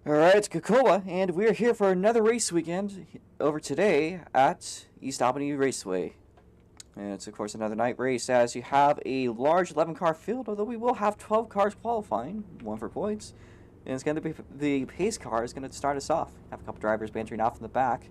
Alright, it's Kokoa, and we're here for another race weekend over today at East Albany Raceway. And it's, of course, another night race as you have a large 11-car field, although we will have 12 cars qualifying, one for points. And it's going to be the pace car is going to start us off. Have a couple drivers bantering off in the back.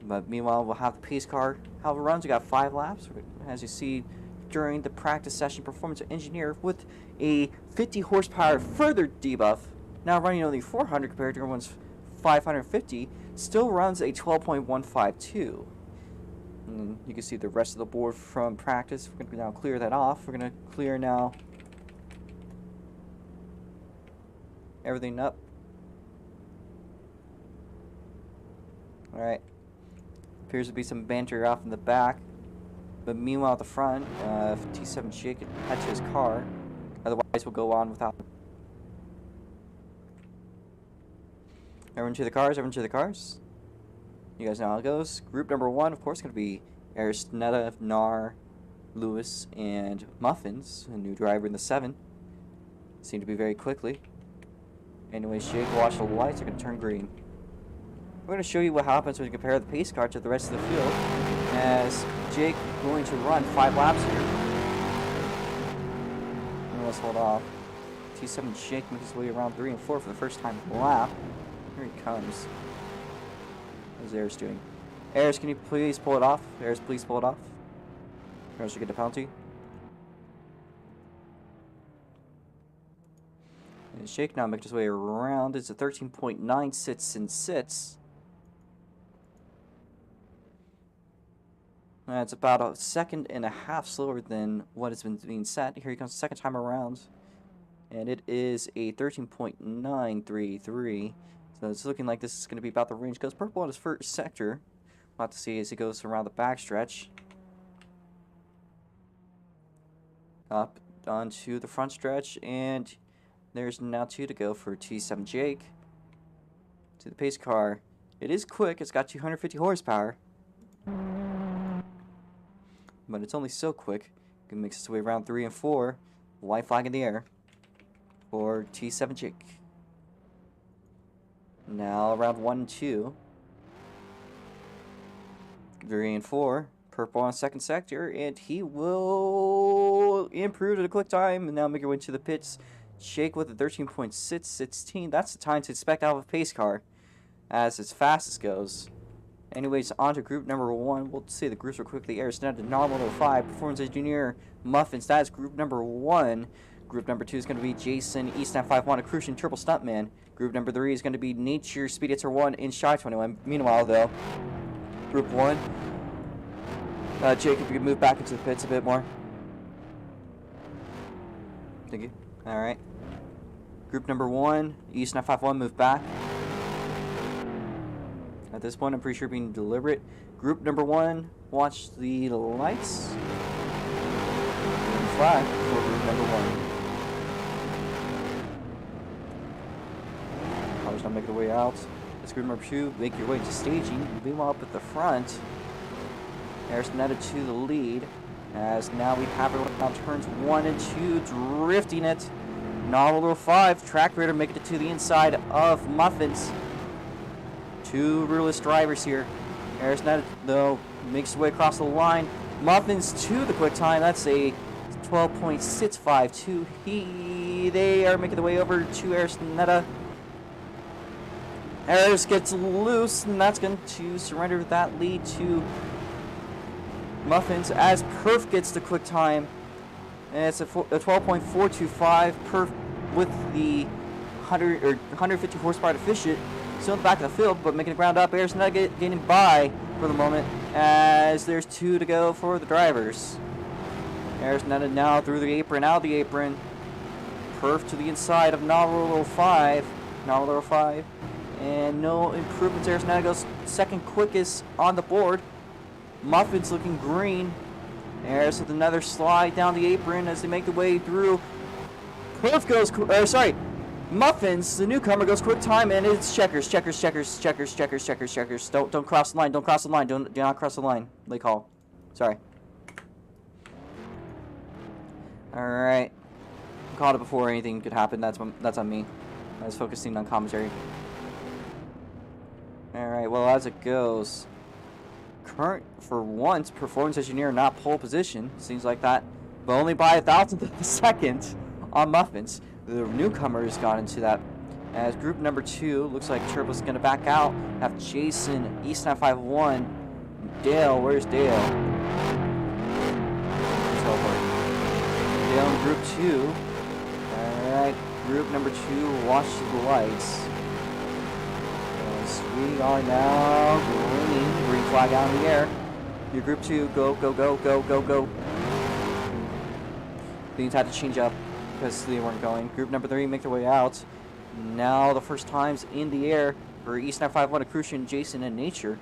But meanwhile, we'll have the pace car. How it runs, we got 5 laps. As you see during the practice session, performance engineer with a 50 horsepower further debuff. Now running only 400 compared to everyone's 550, still runs a 12.152. And you can see the rest of the board from practice. We're going to now clear that off. We're going to clear now everything up. Alright. Appears to be some banter off in the back. But meanwhile at the front, T7 Jake can head to his car. Otherwise we'll go on without him. Everyone to the cars, everyone to the cars. You guys know how it goes. Group number 1, of course, going to be Aristonetta, Nar, Lewis, and Muffins, a new driver in the 7. Seem to be very quickly. Anyway, Jake, watch the lights are going to turn green. We're going to show you what happens when you compare the pace car to the rest of the field. As Jake going to run 5 laps here. And let's hold off. T7 Jake makes his way around 3 and 4 for the first time lap. Here he comes. How's Ayers doing? Ayers, can you please pull it off? Ayers, please pull it off. Or else you get the penalty. And Jake now makes his way around. It's a 13.9 sits and sits. It's about a second and a half slower than what has been being set. Here he comes the second time around. And it is a 13.933. So it's looking like this is going to be about the range. Goes purple on his first sector. We'll have to see as he goes around the backstretch. Up onto the front stretch. And there's now 2 to go for T7 Jake. To the pace car. It is quick. It's got 250 horsepower. But it's only so quick. It makes its way around 3 and 4. White flag in the air for T7 Jake. Now around 1 and 2. 3 and 4. Purple on second sector. And he will improve to the quick time. And now make your way to the pits. Jake with a 13.616. That's the time to expect out of a pace car. As fast as goes. Anyways, on to group number 1. We'll see the groups real quickly. Aristonetta, Normal 05. Performance Engineer, Muffins. That is group number 1. Group number 2 is going to be Jason, E951, a Crucian Triple Stuntman. Group number 3 is going to be Nature, Speed Answer 1, and Shy 21. Meanwhile, though, Group 1, Jacob, you can move back into the pits a bit more. Thank you. Alright. Group number 1, E951, move back. At this point, I'm pretty sure being deliberate. Group number 1, watch the lights. Flag for group number 1. Probably not making the way out. It's group number 2, make your way to staging. Meanwhile, up at the front, there's Netta to the lead. As now we have it on turns 1 and 2, drifting it. Novel 5, Track Raider making it to the inside of Muffins. 2 ruleless drivers here. There's Netta, though, makes his way across the line. Muffins to the quick time. That's a 12.652. They are making the way over to Arisnetta. Aris gets loose, and that's going to surrender that lead to Muffins as Perf gets the quick time. And it's a 12.425. Perf with the 150 horsepower deficient. Still in the back of the field, but making the ground up. Arisnetta getting by for the moment as there's 2 to go for the drivers. Arisnetta now through the apron, out of the apron. Perf to the inside of Novel 05. Novel 05. And no improvements. Arisnetta goes second quickest on the board. Muffins looking green. Aris with another slide down the apron as they make the way through. Perf goes, Muffins, the newcomer, goes quick time, and it's checkers. Don't cross the line. Don't cross the line. Do not cross the line. Lake Hall. Sorry. Alright. Called it before anything could happen. That's on me. I was focusing on commentary. Alright, well, as it goes, current, for once, performance engineer not pole position. Seems like that, but only by a thousandth of a second on Muffins. The newcomers got into that. As group number 2, looks like Turbo's going to back out. Have Jason, E951, Dale. Where's Dale? Dale in group 2. Alright, group number 2, watch the lights. As we are now green flag out in the air. Your group 2, go. Things had to change up because they weren't going. Group number 3 make their way out. Now the first times in the air for E951, a Crucian, Jason, and Nature.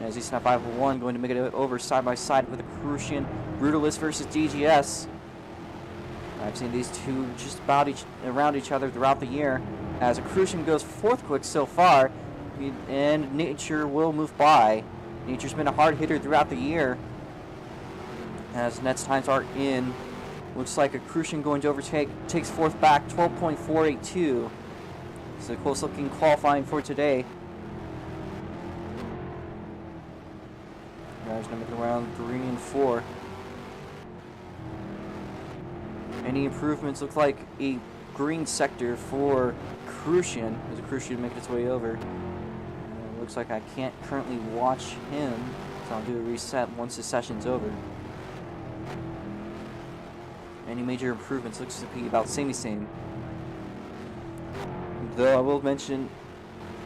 As E951 going to make it over side by side with a Crucian, Brutalist versus DGS. I've seen these two just about around each other throughout the year. As a Crucian goes 4th quick so far, and Nature will move by. Nature's been a hard hitter throughout the year. As Nets times are in. Looks like a Crucian going to overtake, takes 4th back, 12.482. It's a close looking qualifying for today. Guys, gonna make it around 3 and 4. Any improvements look like a green sector for Crucian, as a Crucian making its way over. Looks like I can't currently watch him, so I'll do a reset once the session's over. Any major improvements looks to be about same. Though I will mention,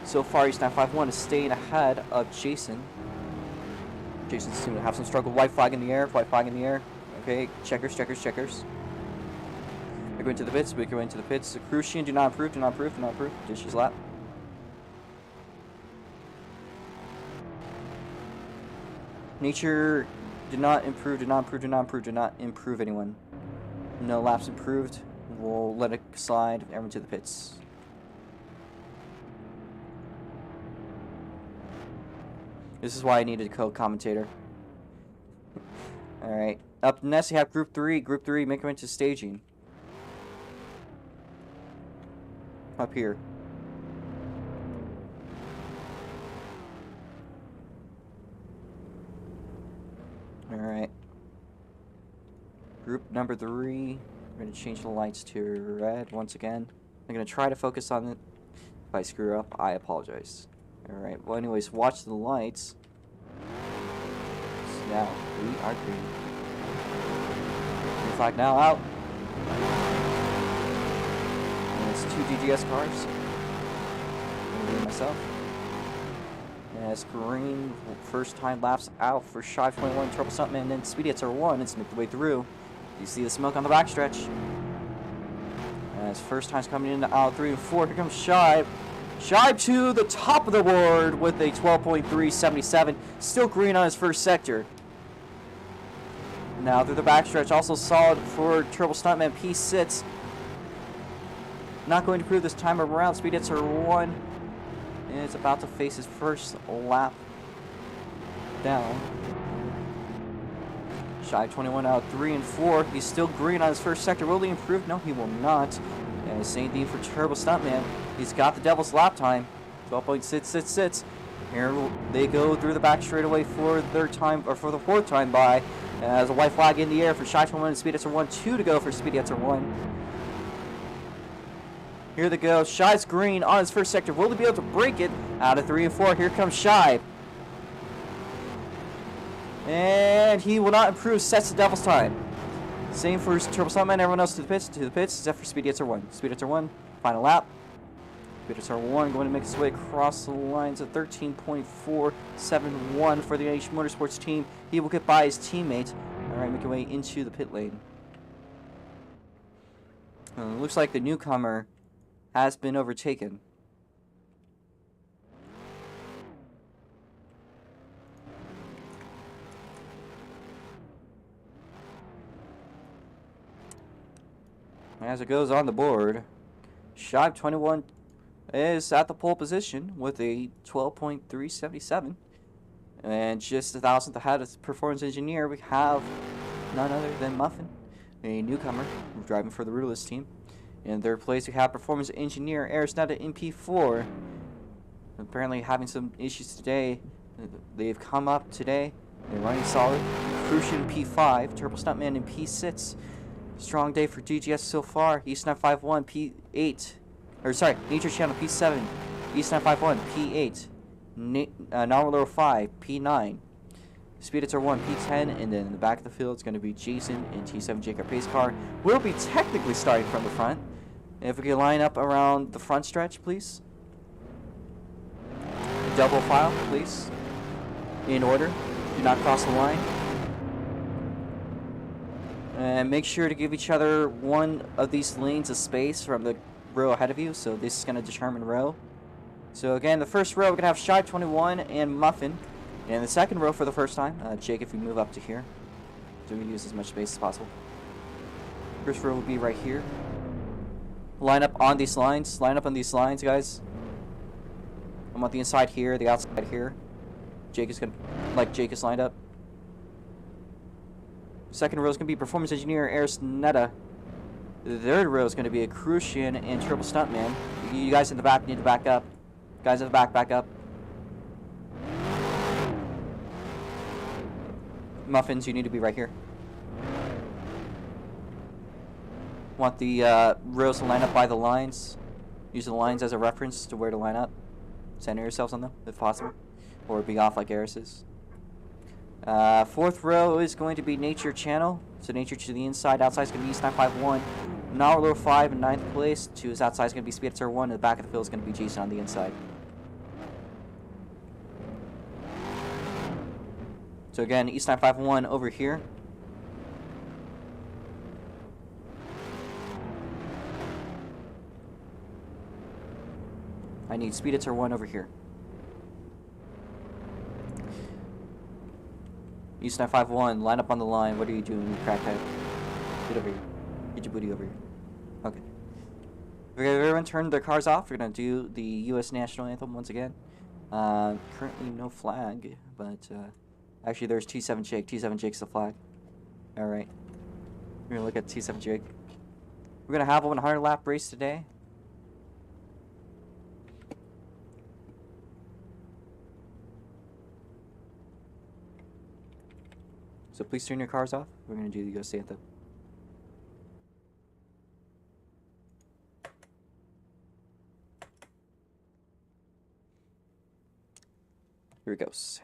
so far E951 is staying ahead of Jason. Jason seems to have some struggle. White flag in the air. Okay, checkers. We're going to the pits. The Crucian, do not improve. Dishes lap. Nature, do not improve anyone. No laps improved. We'll let it slide. Everyone to the pits. This is why I needed a co-commentator. Alright. Up next, you have Group 3. Group 3, make them into staging. Up here. Alright. Group number 3, we're going to change the lights to red once again. I'm going to try to focus on it. If I screw up, I apologize. Alright, well anyways, watch the lights. So now, we are green. Green flag now out. And it's 2 DGS cars. Me myself. And it's green, first time laps out for Shy 21, Trouble Stuntman, and then Speedy Hits R1. It's make the way through. You see the smoke on the backstretch. And it's first time's coming into aisle 3 and 4. Here comes Shy. Shy to the top of the board with a 12.377. Still green on his first sector. Now through the backstretch, also solid for Turbo Stuntman P6. Not going to prove this time around. Speed Hits R1. And it's about to face his first lap down. Shy 21 out 3 and 4. He's still green on his first sector. Will he improve? No, he will not. And same thing for Turbo Stuntman. He's got the devil's lap time. 12.666. Here they go through the back straightaway for the third time, or for the fourth time by. As a white flag in the air for Shy 21 and Speed Hits R1. 2 to go for Speed Hits R1. Here they go. Shy's green on his first sector. Will he be able to break it? Out of 3 and 4. Here comes Shy. And he will not improve. Sets the devil's time. Same for Turbo Stuntman. Everyone else to the pits, except for Speed Hits R1. Speed Hits R1. Final lap. Speed Hits R1 going to make his way across the lines at 13.471 for the H Motorsports team. He will get by his teammate. All right, make your way into the pit lane. Looks like the newcomer has been overtaken. As it goes on the board, Shy 21 is at the pole position with a 12.377. And just a thousandth ahead of the performance engineer, we have none other than Muffin, a newcomer driving for the Ruthless team. In third place, we have performance engineer Arisnetta in P4. Apparently having some issues today. They've come up today. They're running solid. Crucian in P5, Turbo Stuntman in P6. Strong day for DGS so far. East951 P8. Or sorry, Nature Channel P7. East951 P8. Nominal 5 P9. Speed Hits R1 P10, and then in the back of the field it's going to be Jason and T7 Jacob pace car. We'll be technically starting from the front. If we can line up around the front stretch, please. Double file, please. In order. Do not cross the line. And make sure to give each other one of these lanes of space from the row ahead of you. So this is going to determine row. So again, the first row we're going to have Shy 21 and Muffin. And the second row for the first time, Jake, if we move up to here, so we use as much space as possible. First row will be right here. Line up on these lines. Line up on these lines, guys. I want the inside here, the outside here. Jake is gonna, like Jake is lined up. Second row is gonna be performance engineer Arisnetta. The third row is gonna be a Crucian and Turbo Stuntman. You guys in the back need to back up. Guys in the back up. Muffins, you need to be right here. Want the rows to line up by the lines. Use the lines as a reference to where to line up. Center yourselves on them, if possible. Or be off like Eris is. Fourth row is going to be Nature Channel. So Nature to the inside. Outside is going to be East951. Nominal 5 in 9th place. To his outside is going to be Speed Hits R1. And the back of the field is going to be Jason on the inside. So again, East951 over here. I need Speed Hits R1 over here. East951, line up on the line. What are you doing, you crackhead? Get over here. Get your booty over here. Okay. Okay, everyone turn their cars off. We're going to do the U.S. National Anthem once again. Currently no flag, but... actually, there's T7 Jake. T7 Jake's the flag. Alright. We're going to look at T7 Jake. We're going to have a 100 lap race today. So please turn your cars off. We're going to do the US Anthem. Here it goes.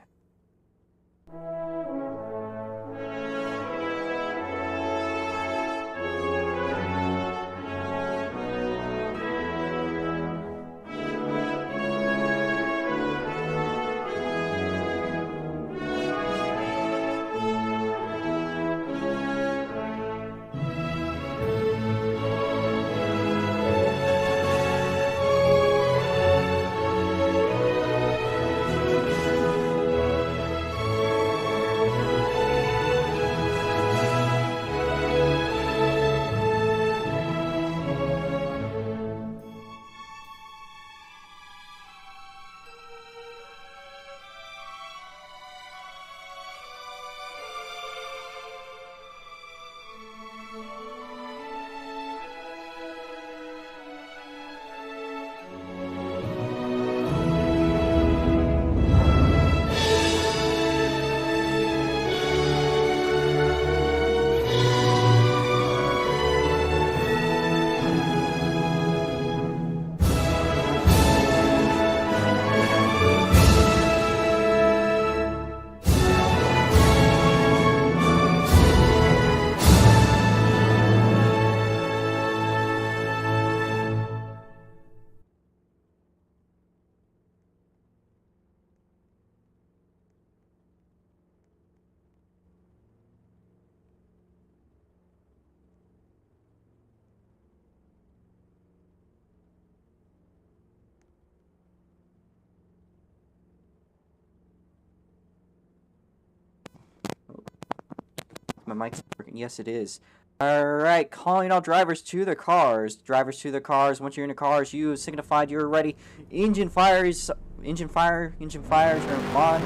My mic's working. Yes, it is. Alright, calling all drivers to their cars. Drivers to their cars. Once you're in the cars, you signified you're ready. Engine fires. Engine fires are on.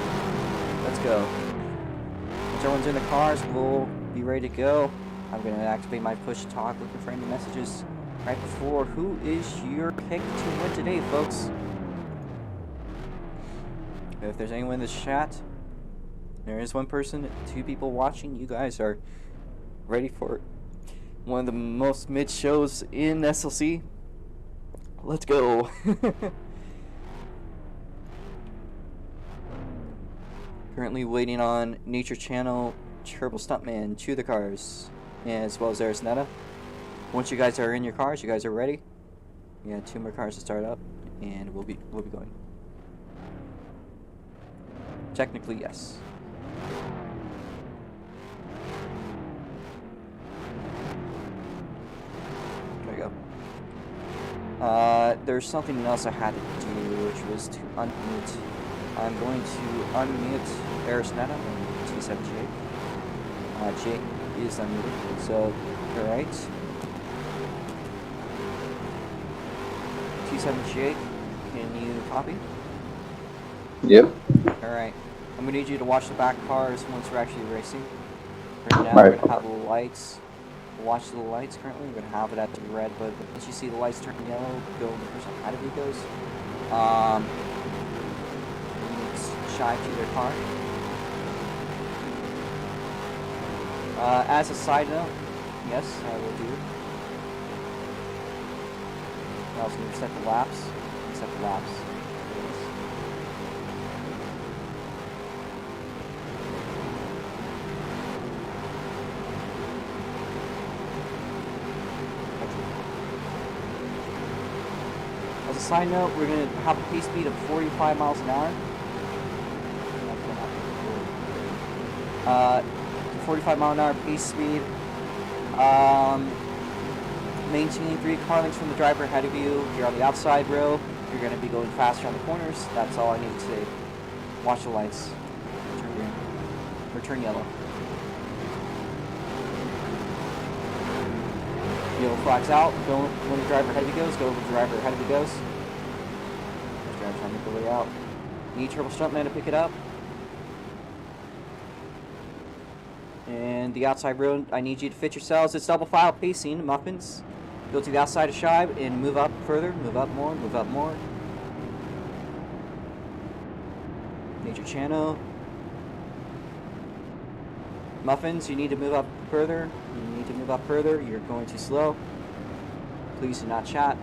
Let's go. Once everyone's in the cars, we'll be ready to go. I'm going to activate my push talk, looking for any messages right before. Who is your pick to win today, folks? If there's anyone in the chat, there is one person, 2 people watching. You guys are ready for one of the most mid shows in SLC. Let's go. Currently waiting on Nature Channel, Turbo Stuntman to the cars, as well as Arisnetta. Once you guys are in your cars, you guys are ready. We got 2 more cars to start up, and we'll be going. Technically, yes. There we go. There's something else I had to do, which was to unmute. I'm going to unmute Arisnetta and T7J. Jake is unmuted, so alright. T7J, can you copy? Yep. Alright. I'm going to need you to watch the back cars once we're actually racing. Right now, Right. we're going to have the lights. Watch the lights currently. We're going to have it at the red, but once you see the lights turn yellow, go the person ahead of you goes. Shive to their car. As a side note, yes, I will do it. I also need to set the laps. Set the laps. As a side note, we're going to have a pace speed of 45 miles an hour. 45 mile an hour pace speed. Maintaining 3 car lengths from the driver ahead of you. You're on the outside row. You're going to be going faster on the corners. That's all I need to say. Watch the lights. Turn green. Or turn yellow. Yellow flags out. Go when the driver ahead of you goes. Go when the driver ahead of you goes. Driver trying to make the way out. Need Turbo Stuntman to pick it up. And the outside road, I need you to fit yourselves. It's double file pacing, muffins. Go to the outside of Shive and move up further. Move up more, move up more. Nature Channel. Muffins, you need to move up further. You need to move up further. You're going too slow. Please do not chat.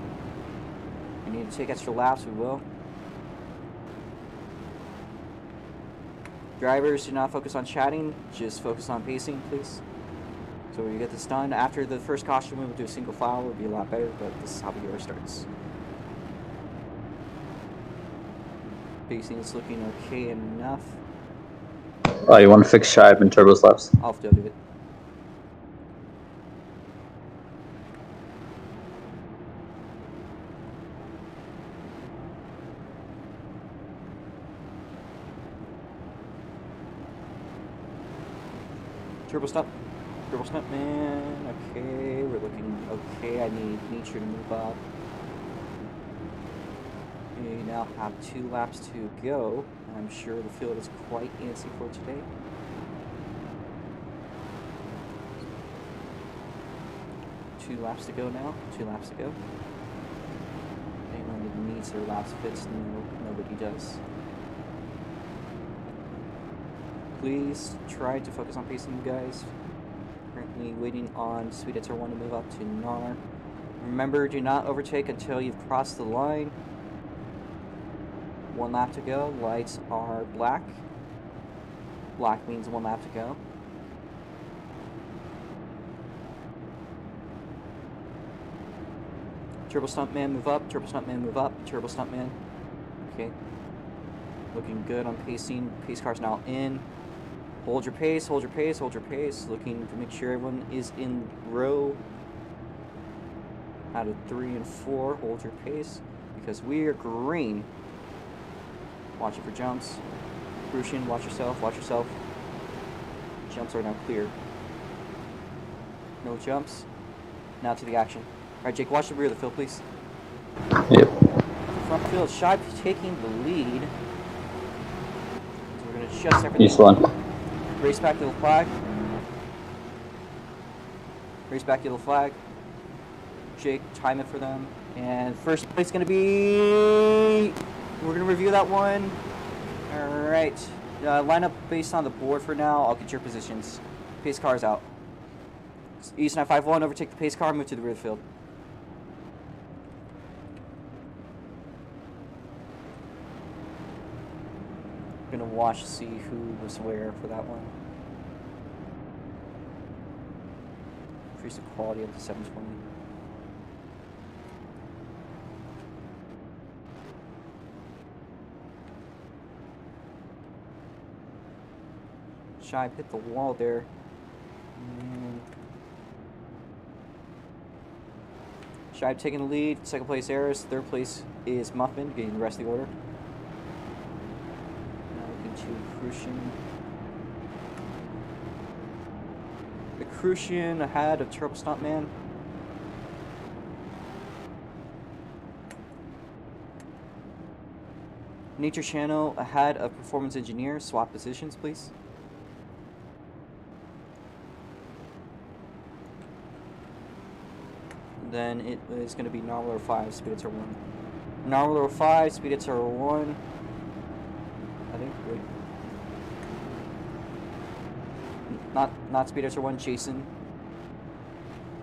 You need to take extra laps, we will. Drivers, do not focus on chatting, just focus on pacing, please. So when you get this done, after the first caution, we will do a single file, it would be a lot better, but this is how the year starts. Pacing is looking okay enough. Oh, you want to fix Shive and turbo slaps? I'll still do it. Turbo stop, man. Okay, we're looking okay. I need Nature to move up. We now have 2 laps to go. I'm sure the field is quite antsy for today. Two laps to go now. 2 laps to go. Anyone that needs their laps fixed? No, nobody does. Please try to focus on pacing, you guys. Currently waiting on Sweet Answer 1 to move up to NAR. Remember, do not overtake until you've crossed the line. 1 lap to go. Lights are black. Black means 1 lap to go. Turbo Stuntman, move up. Turbo Stuntman, move up. Turbo Stuntman. Okay. Looking good on pacing. Pace car's now in. Hold your pace, hold your pace, hold your pace. Looking to make sure everyone is in row. Out of 3 and 4, hold your pace. Because we are green. Watch it for jumps. Crucian, watch yourself, watch yourself. Jumps are now clear. No jumps. Now to the action. Alright, Jake, watch the rear of the field, please. Yep. Front field, Shibe taking the lead. So we're going to adjust everything. East one. Race back to the flag. Race back to the flag. Jake, time it for them. And first place is going to be... We're going to review that one. Alright. Line up based on the board for now. I'll get your positions. Pace car is out. East 951, overtake the pace car, move to the rear of the field. We're going to watch to see who was where for that one. Increase the quality of the 720. Shibe hit the wall there. Shibe taking the lead. Second place, Eris. Third place is Muffin, getting the rest of the order. Now looking to Crucian. The Crucian ahead of Turbo Stuntman. Nature Channel ahead of Performance Engineer. Swap positions, please. Then it is going to be Narwhal 5, Speeditzer 1. Narwhal 5, Speeditzer 1. I think, wait. Not Speeditzer 1, Jason.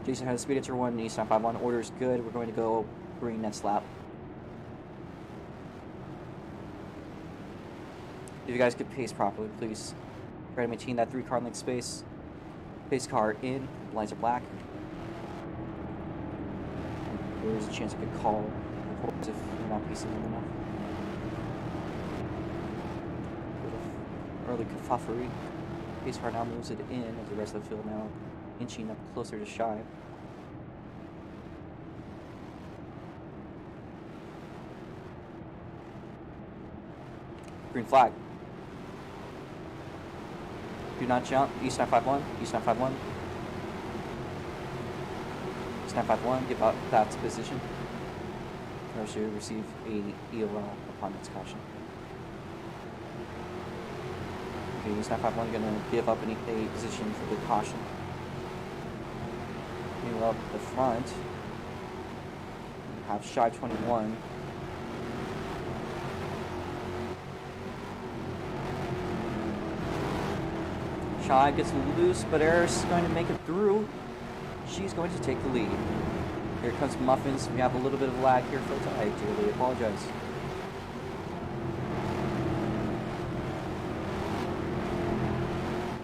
Jason has Speeditzer 1, East 951. Order is good. We're going to go green next lap. If you guys could pace properly, please. Try to maintain that 3 car length space. Pace car in, lights are black. There's a chance I could call reports if you're not pacing them enough. Early kerfufflery. Pace car now moves it in as the rest of the field now inching up closer to Shibe. Green flag. Do not jump. East 951. East 951. 951, give up that position. Or should receive a EOL upon its caution. Okay, East 951 going to give up a position for the caution. Meanwhile, up the front, we have Shibe 21. Shibe gets loose, but Eris is going to make it through. She's going to take the lead. Here comes Muffins. We have a little bit of lag here, folks. I dearly apologize.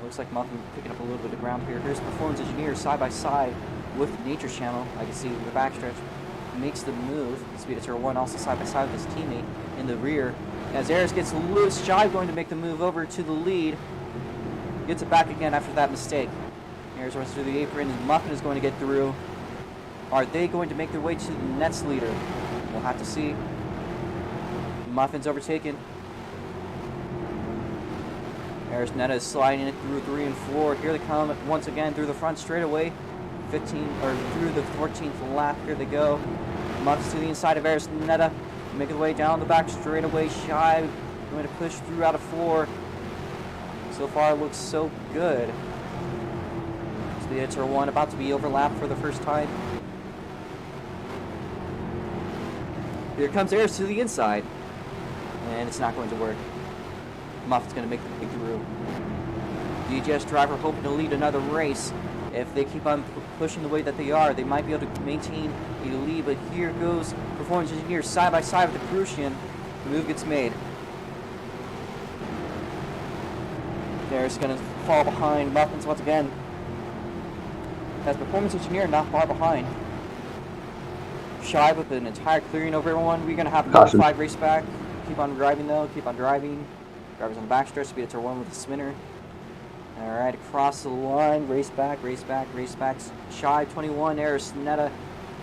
Looks like Muffin picking up a little bit of ground here. Here's Performance Engineer side by side with Nature Channel. I can see the backstretch makes the move. Speeditzer 1 also side by side with his teammate in the rear. As Eris gets loose, Shibe going to make the move over to the lead. Gets it back again after that mistake. Here's runs through the apron, and Muffin is going to get through. Are they going to make their way to the next leader? We'll have to see. Muffin's overtaken. There's Netta is sliding it through 3 and 4. Here they come once again through the front straightaway. 15 or through the 14th lap. Here they go. Muffin's to the inside of Eris Netta. Make their way down the back straightaway. Shibe going to push through out of 4. So far it looks so good. Speeditzer 1 about to be overlapped for the first time. Here comes Eris to the inside. And it's not going to work. Muffin's going to make the breakthrough. DGS driver hoping to lead another race. If they keep on pushing the way that they are, they might be able to maintain a lead. But here goes Performance Engineer side by side with the Crucian. The move gets made. There's going to fall behind Muffins once again. As Performance Engineer not far behind. Shibe with an entire clearing over everyone. We're going to have a modified race back. Keep on driving though. Keep on driving. Drivers on the backstretch. Speeditzer 1 with the spinner. Alright, across the line. Race back, race back, race back. Shibe 21, Eris Netta,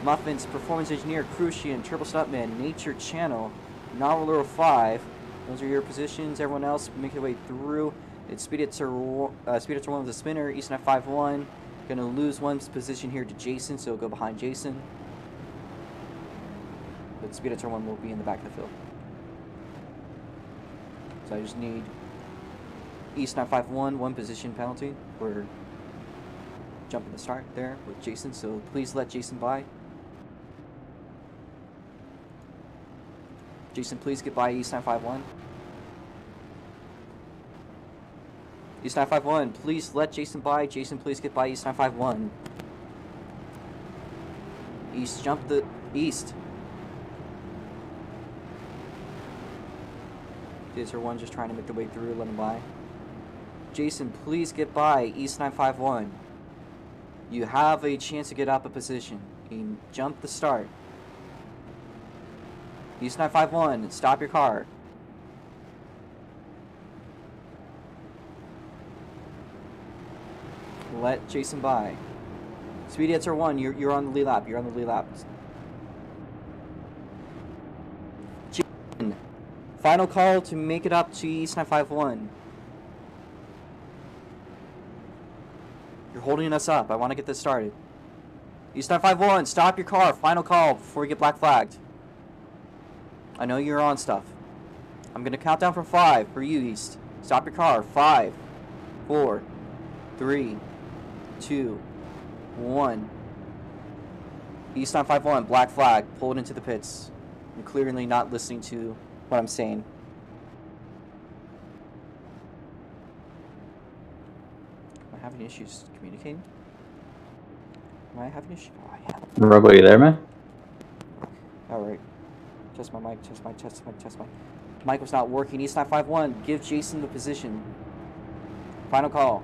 Muffins, Performance Engineer, Crucian, Turbo Stuntman, Nature Channel, Narwhal 5. Those are your positions. Everyone else make their way through. It's Speeditzer 1 with the spinner, East 951. Gonna lose one's position here to Jason, so go behind Jason. But speed at turn 1 will be in the back of the field. So I just need East 951, 1 position penalty for jumping the start there with Jason, so please let Jason by. Jason, please get by East 951. East 951, please let Jason by. Jason, please get by East 951. East, jump the East. Desert 1 just trying to make the way through, let him by. Jason, please get by East 951. You have a chance to get up a position. You jump the start. East 951, stop your car. Let Jason by. Speedy answer 1, you're on the lead lap. You're on the lead lap. Jason, final call to make it up to East 951. You're holding us up. I want to get this started. East 951, stop your car. Final call before we get black flagged. I know you're on stuff. I'm going to count down from 5 for you, East. Stop your car. 5, 4, 3, 2, 1. East 951, black flag. Pull it into the pits. You're clearly not listening to what I'm saying. Am I having issues communicating? Am I having issues? Oh, I am. Robo, you there, man? Alright. Test my mic, test my mic, test my mic, test my... Mic was not working. East 951, give Jason the position. Final call.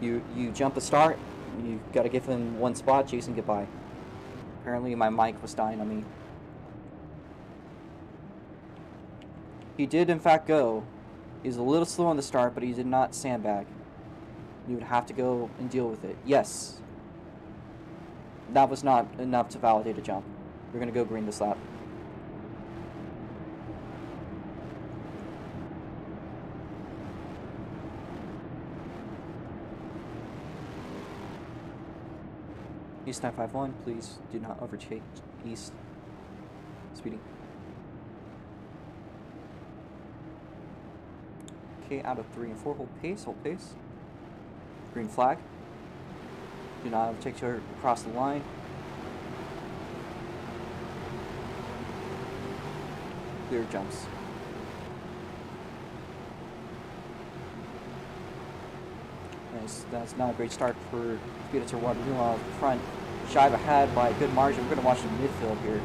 You jump the start. You gotta give him 1 spot. Jason, get by. Apparently my mic was dying on me. He did in fact go. He was a little slow on the start, but he did not sandbag. You would have to go and deal with it. Yes. That was not enough to validate a jump. We're gonna go green this lap. East 951, please do not overtake East. Speeding. Okay, out of 3 and 4, hold pace, hold pace. Green flag. Do not overtake her across the line. Clear jumps. Nice. That's not a great start for Speed to Waterloo front. Shive ahead by a good margin. We're going to watch the midfield here.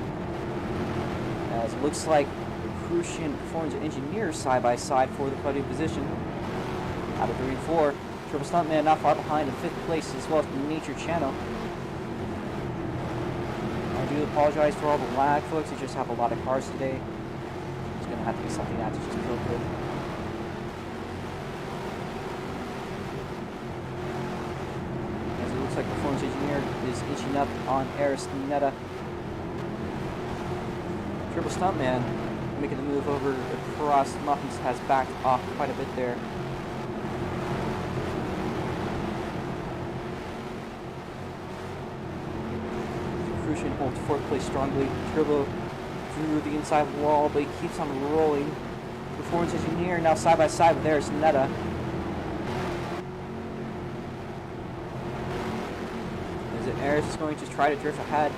As it looks like the Crucian Performance Engineers side by side for the podium position. Out of 3 and 4. Triple Stuntman not far behind in 5th place, as well as the Nature Channel. I do apologize for all the lag, folks. We just have a lot of cars today. It's going to have to be something I have to just cope with. As it looks like Performance Engineer is inching up on Arisnetta. Triple Stuntman making the move over across Muffins has backed off quite a bit there. Crucian holds 4th place strongly. Turbo through the inside wall, but he keeps on rolling. Performance Engineer now side by side with Arisnetta. Is it Aris is going to try to drift ahead?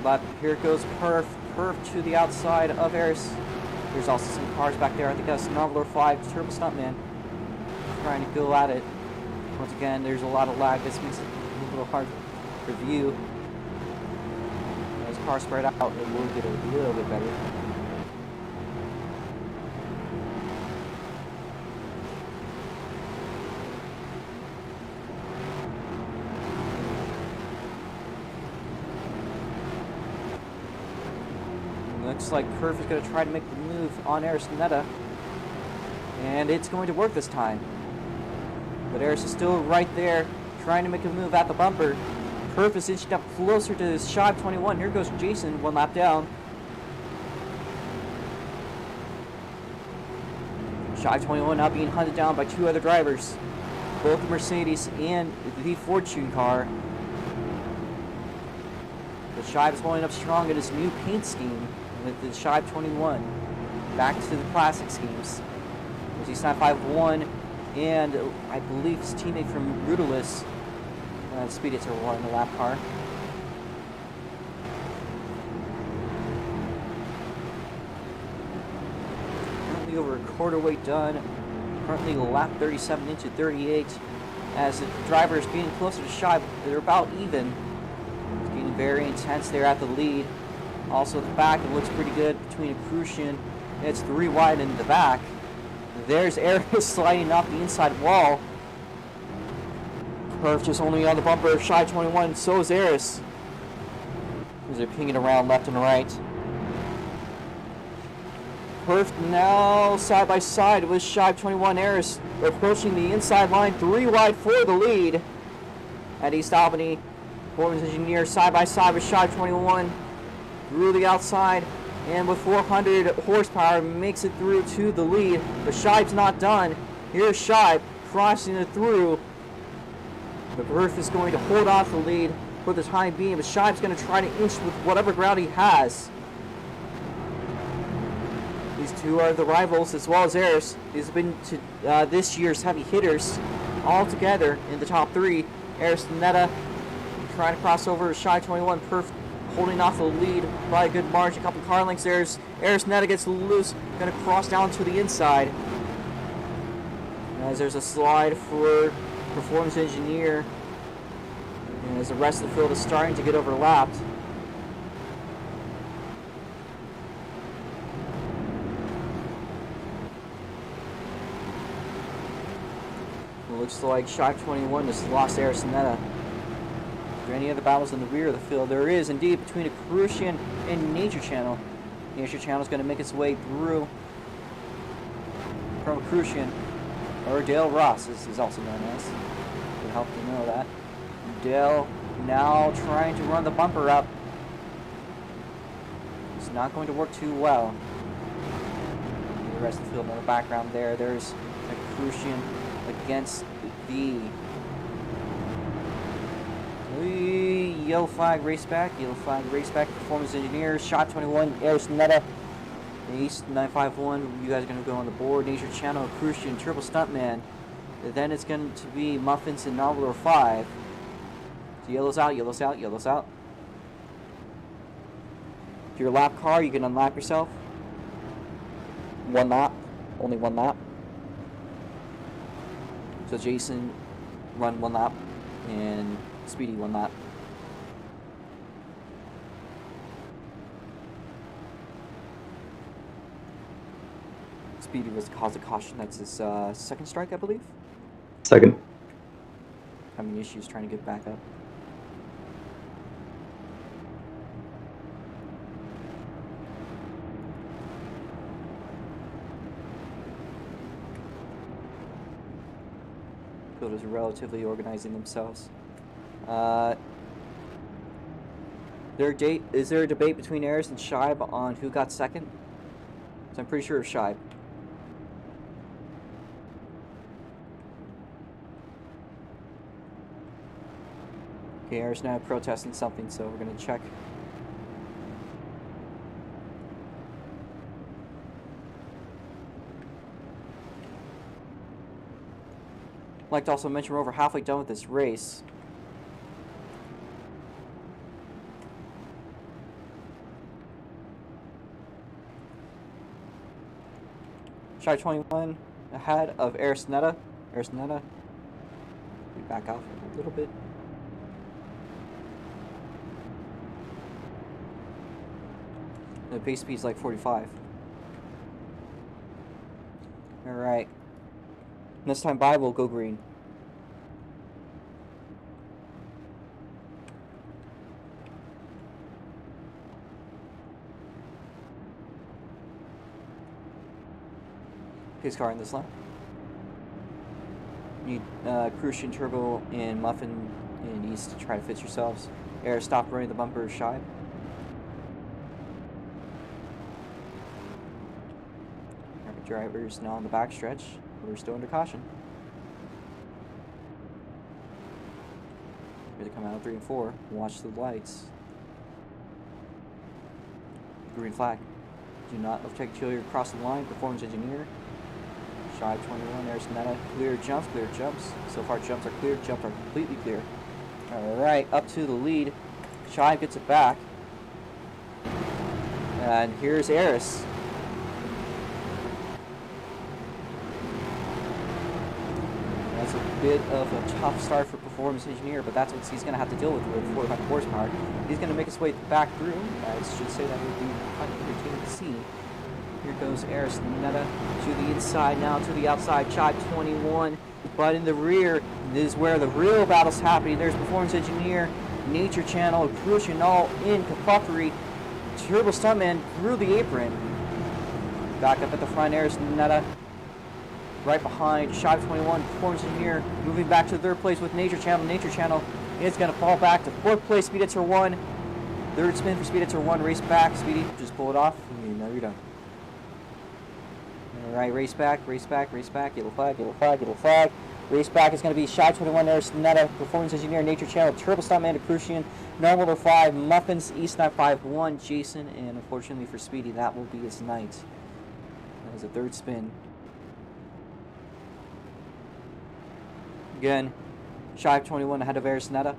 But here goes Perf to the outside of Aris. There's also some cars back there. I think that's Noveler 5, Turbo Stuntman, trying to go at it. Once again, there's a lot of lag. This makes it a little hard to review. As cars spread out, it will get a little bit better. Looks like Perf is going to try to make the move on Arisnetta. And it's going to work this time. But Aris is still right there, trying to make a move at the bumper. Perf is inching up closer to Shive 21. Here goes Jason, 1 lap down. Shive 21 now being hunted down by 2 other drivers. both the Mercedes and the Fortune car. The Shibe is holding up strong in his new paint scheme with the Shibe 21. Back to the classic schemes. There's East 951 and I believe his teammate from Brutalist. Speedy Turbo 1 in the lap car. Currently over a quarter way done. Currently lap 37 into 38. As the driver is getting closer to Shibe, they're about even. It's getting very intense there at the lead. Also at the back, it looks pretty good between Crucian. It's 3 wide in the back. There's Eris sliding off the inside wall. Perf just only on the bumper of Shibe 21, so is Eris. As they're pinging around left and right. Perf now side by side with Shibe 21. Eris approaching the inside line, 3 wide for the lead. At East Albany, Performance Engineer side by side with Shibe 21 through the outside, and with 400 horsepower makes it through to the lead. But Shibe's not done. Here's Shibe crossing it through. But Perf is going to hold off the lead for the time being, but Shibe's going to try to inch with whatever ground he has. These two are the rivals as well as Eris. These have been this year's heavy hitters all together in the top 3. Eris Netta trying to cross over Shibe 21. Perf holding off the lead by a good margin. A couple car lengths. There's Eris Netta gets loose, going to cross down to the inside. As there's a slide for Performance Engineer, and as the rest of the field is starting to get overlapped. It looks like Shibe 21 just lost Eris Netta. Are there any other battles in the rear of the field? There is indeed between a Crucian and Nature Channel. Nature Channel is going to make its way through from Crucian, or Dale Ross is also known as. Would help to know that. Dale now trying to run the bumper up. It's not going to work too well. The rest of the field in the background there. There's a Crucian against the yellow flag raceback. Yellow flag raceback. Performance Engineers. Shibe 21. Eris Netta. East 951. You guys are going to go on the board. Nature Channel. Crucian. Triple Stuntman. Then it's going to be Muffins and Novel 5. So yellow's out. Yellow's out. Yellow's out. If you're a lap car, you can unlap yourself. 1 lap. Only 1 lap. So Jason, run 1 lap, and Speedy 1 lap. Speedy was the cause of caution. That's his second strike, I believe. Second. Having issues trying to get back up. Field is relatively organizing themselves. Is there a debate between Eris and Shibe on who got second? So I'm pretty sure it's Shibe. Okay, Eris now protesting something, so we're gonna check. I'd like to also mention we're over halfway done with this race. Shibe 21 ahead of Eris Netta. Eris Netta. We back off a little bit. The pace speed is like 45. Alright. Next time by, we'll go green. Pace car in this lap. Need Crucian, Turbo, and Muffin and East to try to fix yourselves. Air, stop running the bumper, Shibe. Drivers now on the backstretch. We're still under caution. Here they come out, 3 and 4. Watch the lights. Green flag. Do not overtake till you're across the line. Performance engineer. Shy 21. There's Netta. Clear jumps. Clear jumps. So far, jumps are clear. Jumps are completely clear. Alright, up to the lead. Shy gets it back. And here's Eris. That's a bit of a tough start for Performance Engineer, but that's what he's going to have to deal with 400 horsepower. He's going to make his way back through. I should say that would be quite entertaining to see. Here goes Eris Netta to the inside now, to the outside. Chai 21, but in the rear is where the real battle's happening. There's Performance Engineer, Nature Channel, Crucian all in Kapuckery. Turbo Stuntman through the apron. Back up at the front, Eris Netta. Right behind, Shy 21, Performance Engineer, moving back to third place with Nature Channel. Nature Channel is going to fall back to fourth place. Speed Hitzer 1. Third spin for Speed Hitzer 1. Race back. Speedy, just pull it off. You know you're done. Alright, race back, race back, race back. Yellow flag, yellow flag, yellow flag. Race back is going to be Shy 21, Eris Netta, Performance Engineer, Nature Channel, Turbo Stuntman, Crucian, Normal 5, Muffins, East 951, Jason, and unfortunately for Speedy, that will be his night. That was a third spin. Again, Shy 21 ahead of Eris Netta.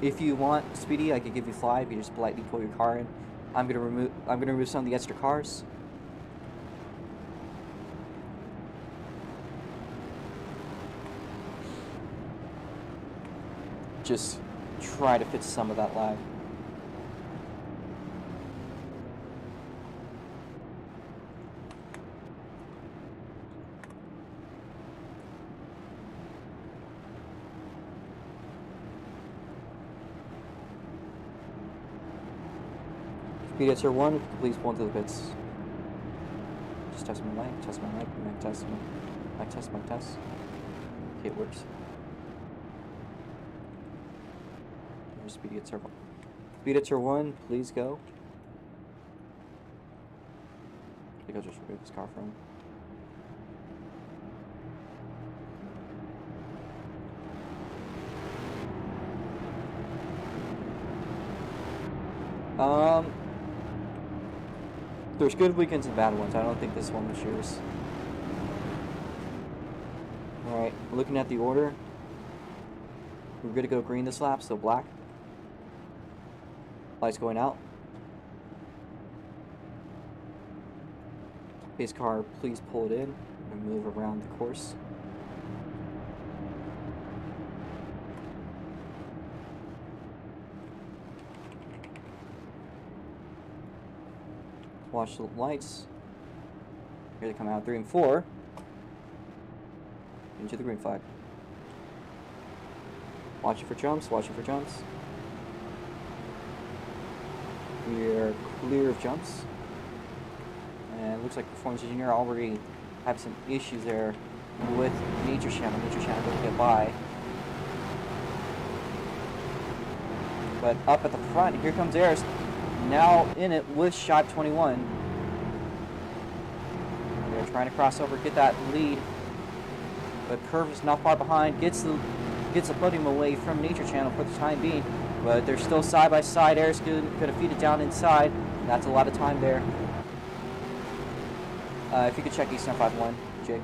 If you want Speedy, I could give you fly if you just politely pull your car in. I'm gonna remove some of the extra cars. Just try to fit some of that lag. Speed Hitzer 1, please pull into the pits. Just test my mic, test my mic, mic test, mic test, mic test. Okay, it works. There's Speed Hitzer 1. Speed Hitzer 1, please go. I think I'll just remove this car from him. There's good weekends and bad ones. I don't think this one was yours. Alright, looking at the order. We're good to go green this lap, so black. Lights going out. Pace car, please pull it in and move around the course. Watch the lights. Here they come out, 3 and 4. Into the green flag. Watching for jumps, watching for jumps. We are clear of jumps. And it looks like Performance Engineer already have some issues there with Nature Channel. Nature Channel doesn't get by. But up at the front, here comes Eris. Now in it with Shot 21. They're trying to cross over, get that lead. But Curve is not far behind, gets the podium away from Nature Channel for the time being. But they're still side by side. Eris could have feed it down inside. That's a lot of time there. If you could check East 951, Jake.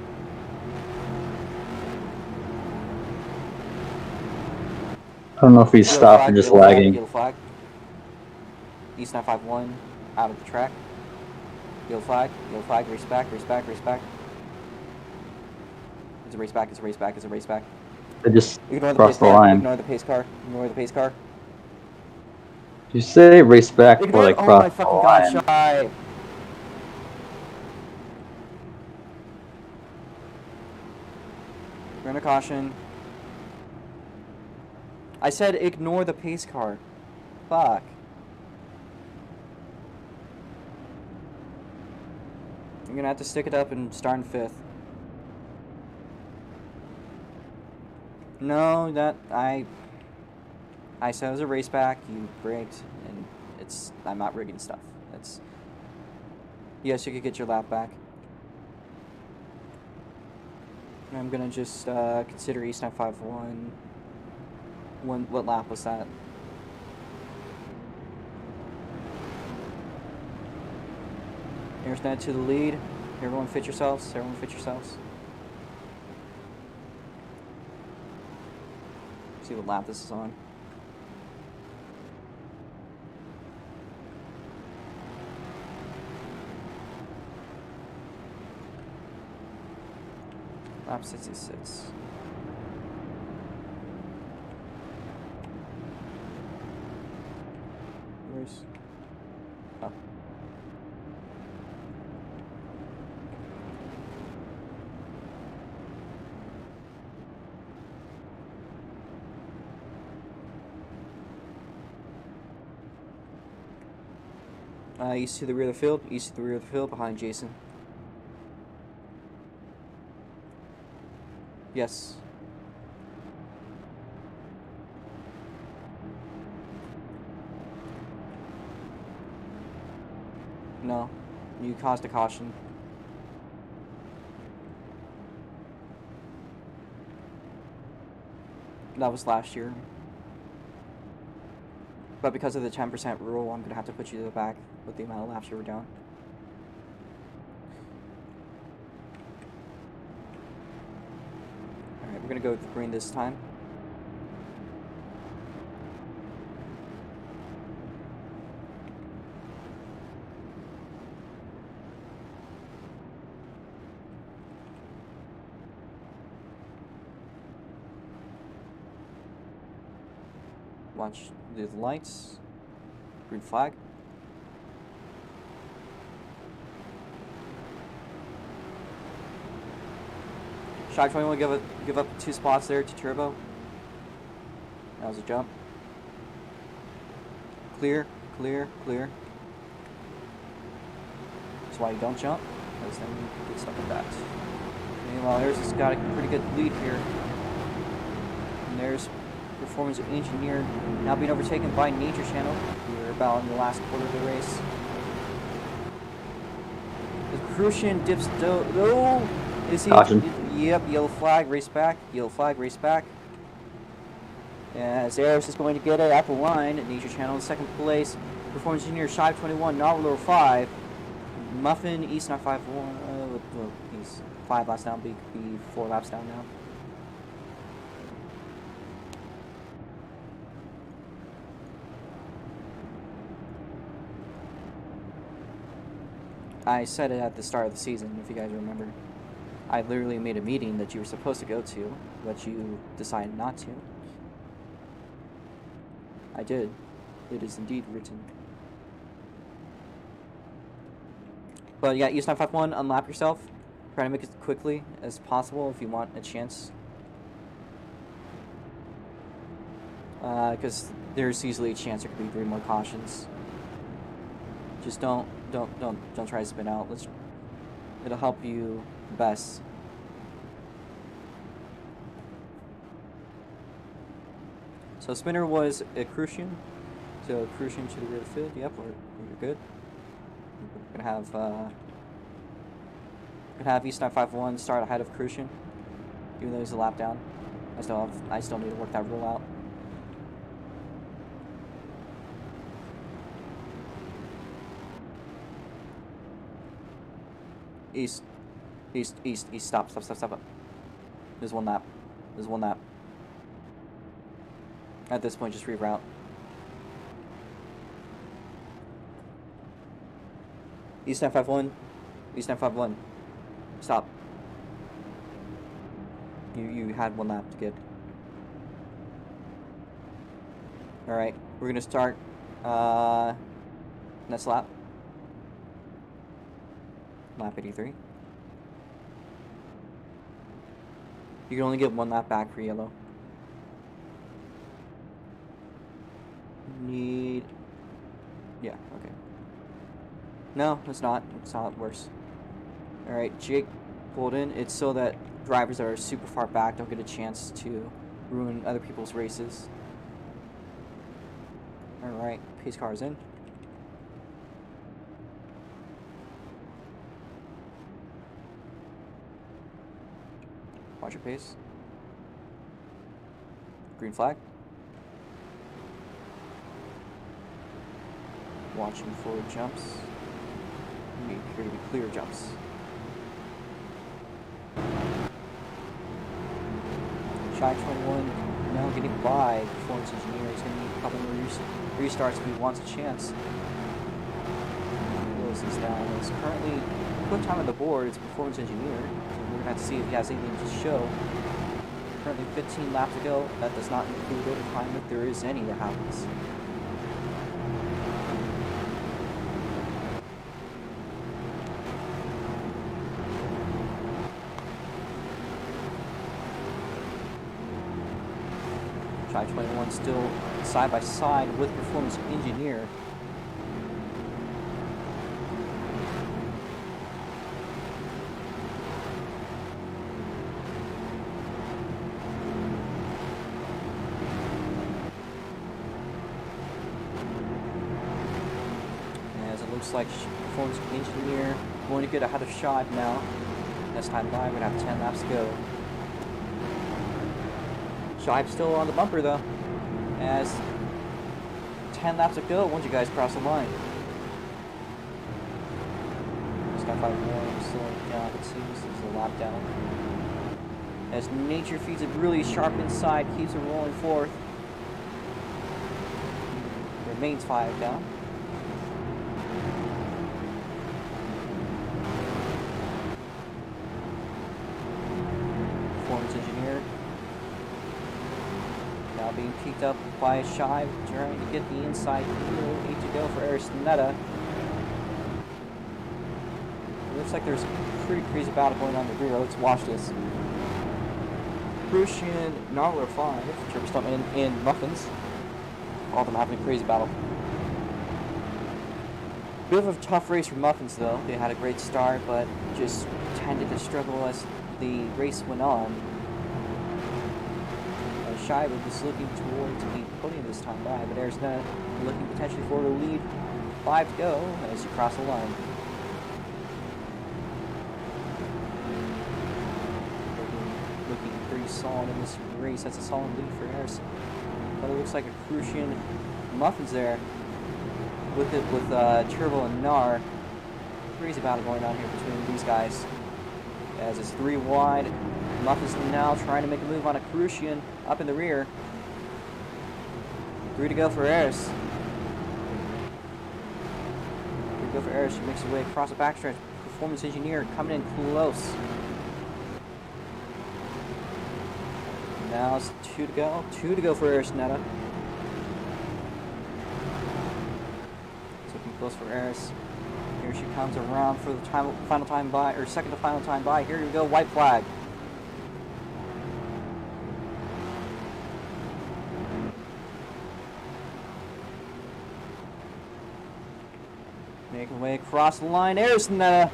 I don't know if he's stopped or just lagging. Yellow flag. East 951 out of the track. Yellow flag, race back, race back, race back. It's a race back, it's a race back, it's a race back. They just Ignore the crossed pace the car, line. ignore the pace car, ignore the pace car. Did you say race back before they Oh my crossed the fucking line? god, Shy! We're gonna caution. I said ignore the pace car. Fuck. I'm gonna have to stick it up and start in 5th. No, that I said it was a race back, you braked, and I'm not rigging stuff. Yes, you could get your lap back. I'm gonna just consider East 951. What lap was that? There's that to the lead. Everyone fit yourselves. Everyone fit yourselves. See what lap this is on. Lap 66. Where's... Oh. East to the rear of the field. East to the rear of the field behind Jason. Yes. No. You caused a caution. That was last year. But because of the 10% rule, I'm going to have to put you to the back with the amount of laps you were down. Alright, we're going to go with the green this time. Watch the lights. Green flag. Shock 21 give up 2 spots there to Turbo. That was a jump. Clear, clear, clear. That's why you don't jump, because then you get stuck with that. Meanwhile, Ayers has got a pretty good lead here. And there's Performance Engineer now being overtaken by Nature Channel. We're about in the last quarter of the race. The Crucian dips no. Is he? Caution. Yep, yellow flag, race back. Yellow flag, race back. As Ayers is going to get it at the line. Nature Channel in second place. Performance Engineer Shy 21, Novel 5. Muffin East 951. Well, he's 5 laps down, but he could be 4 laps down now. I said it at the start of the season, if you guys remember. I literally made a meeting that you were supposed to go to, but you decided not to. I did. It is indeed written. But yeah, East 951, unlap yourself. Try to make it quickly as possible if you want a chance. Because there's easily a chance there could be 3 more cautions. Just don't try to spin out. It'll help you best. So spinner was a Crucian. So Crucian to the rear of the field. Yep, we're good. We're gonna have East 951 start ahead of Crucian, even though he's a lap down. I still need to work that rule out. East, stop. There's one lap. At this point, just reroute. East 951. Stop. You had 1 lap to get. Alright, we're gonna start, next lap. Lap 83. You can only get 1 lap back for yellow. Yeah, okay. No, it's not. It's not worse. Alright, Jake pulled in. It's so that drivers that are super far back don't get a chance to ruin other people's races. Alright, pace car's in. Watch your pace. Green flag. Watching for jumps. They appear to be clear jumps. Shy 21 now getting by Performance Engineer. He's going to need a couple more restarts if he wants a chance. Willis is down. He's currently quick time on the board. It's Performance Engineer. So we're going to have to see if he has anything to show. Currently 15 laps to go. That does not include overtime if there is any that happens. Shy 21 still side by side with Performance Engineer. As it looks like Performance Engineer going to get ahead of Shive now. Next time by, we're going to have 10 laps to go. Shive still on the bumper though, as 10 laps to go once you guys cross the line. Just got 5 more, slowing down, it seems there's a lap down. As Nature feeds it really sharp inside, keeps it rolling forth. Remains 5 down. Performance Engineer now being peeked up by Shive, trying to get the inside heel. 8 to go for Aristonetta. It looks like there's a pretty crazy battle going on in the rear. Let's watch this. Crucian, Gnarler 5, Triple Stuntman, and Muffins. All of them having a crazy battle. Bit of a tough race for Muffins though. They had a great start, but just tended to struggle as the race went on. Shive was looking towards the podium this time by, but Aristonetta looking potentially for the lead. 5 to go as you cross the line. Looking pretty solid in this race. That's a solid lead for Aris. But it looks like a Crucian Muffins there with Turbo and Nar. Crazy battle going on here between these guys. As it's 3 wide. Muffins now trying to make a move on a Crucian up in the rear. 3 to go for Eris. 3 to go for Eris. She makes her way across the backstretch. Performance Engineer coming in close. Now it's 2 to go. 2 to go for Aristonetta. It's looking close for Eris. Here she comes around for the final time by, or second to final time by. Here we go, white flag. Making way across the line. Aristonetta.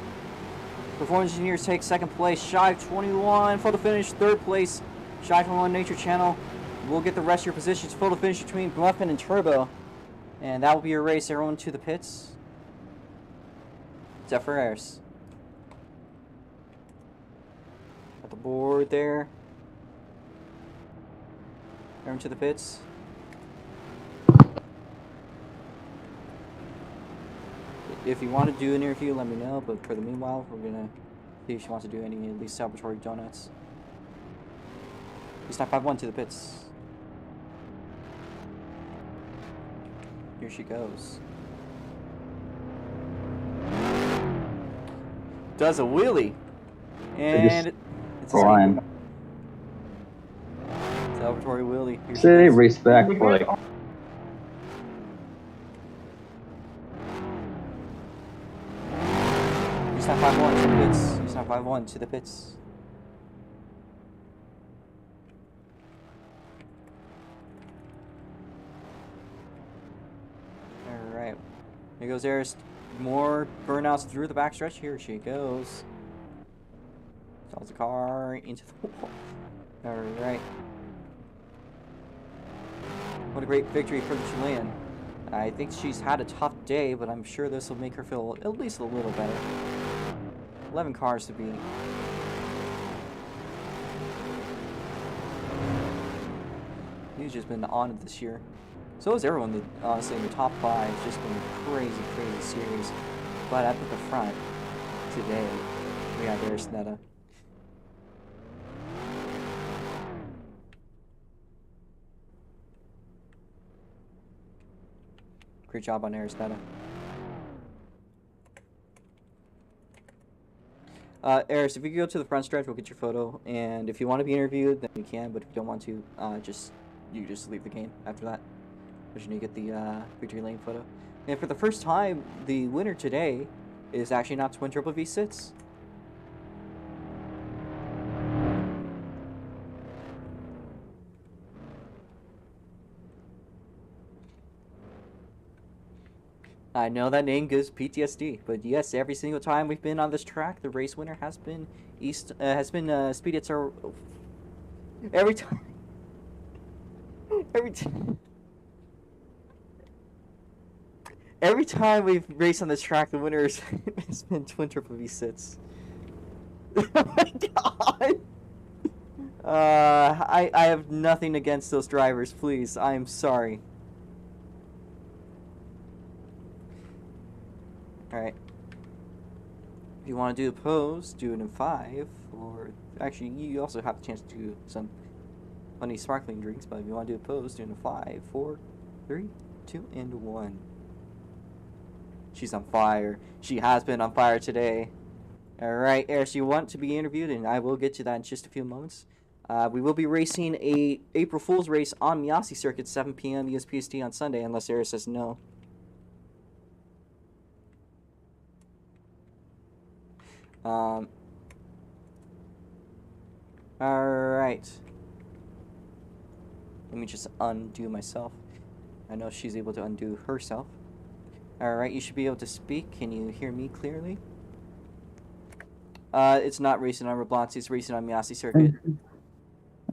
Performance Engineers take second place. Shive 21 photo finish. Third place. Shive 21 Nature Channel. We'll get the rest of your positions. Photo finish between Muffin and Turbo. And that will be your race. Everyone to the pits. Except for Eris. Got the board there. Everyone to the pits. If you want to do an interview, let me know. But for the meanwhile, we're gonna see if she wants to do any of these celebratory donuts. It's not 5-1 to the pits. Here she goes. Does a wheelie. And it's a flying. Celebratory wheelie. Here So they race back for like. He's not 5-1 to the pits. He's not 5-1 to the pits. Alright. Here goes Eris. More burnouts through the backstretch. Here she goes. Sells the car into the wall. Alright. What a great victory for the Chilean. I think she's had a tough day, but I'm sure this will make her feel at least a little better. 11 cars to beat. He's just been on it this year. So has everyone, honestly, in the top 5. It's just been a crazy, crazy series. But up at the front today, we have Arisnetta. Great job on Arisnetta. Eris, if you go to the front stretch, we'll get your photo. And if you want to be interviewed, then you can. But if you don't want to, you just leave the game after that. But you need to get the victory lane photo. And for the first time, the winner today is actually not Twin Turbo V6. I know that name gives PTSD, but yes, every single time we've been on this track, the race winner has been Speed Hits our every time. Every time we've raced on this track, the winner has been Twin Turbo V6. Oh my god! I have nothing against those drivers, please. I am sorry. Alright. If you want to do a pose, do it in 5, or actually, you also have the chance to do some funny sparkling drinks, but if you want to do a pose, do it in 5, 4, 3, 2, and 1. She's on fire. She has been on fire today. Alright, Eris, you want to be interviewed, and I will get to that in just a few moments. We will be racing a April Fool's race on Miasi circuit, 7 PM US PST on Sunday, unless Eris says no. Alright. Let me just undo myself. I know she's able to undo herself. Alright, you should be able to speak. Can you hear me clearly? It's not racing on Robloxity, it's racing on Miasi circuit.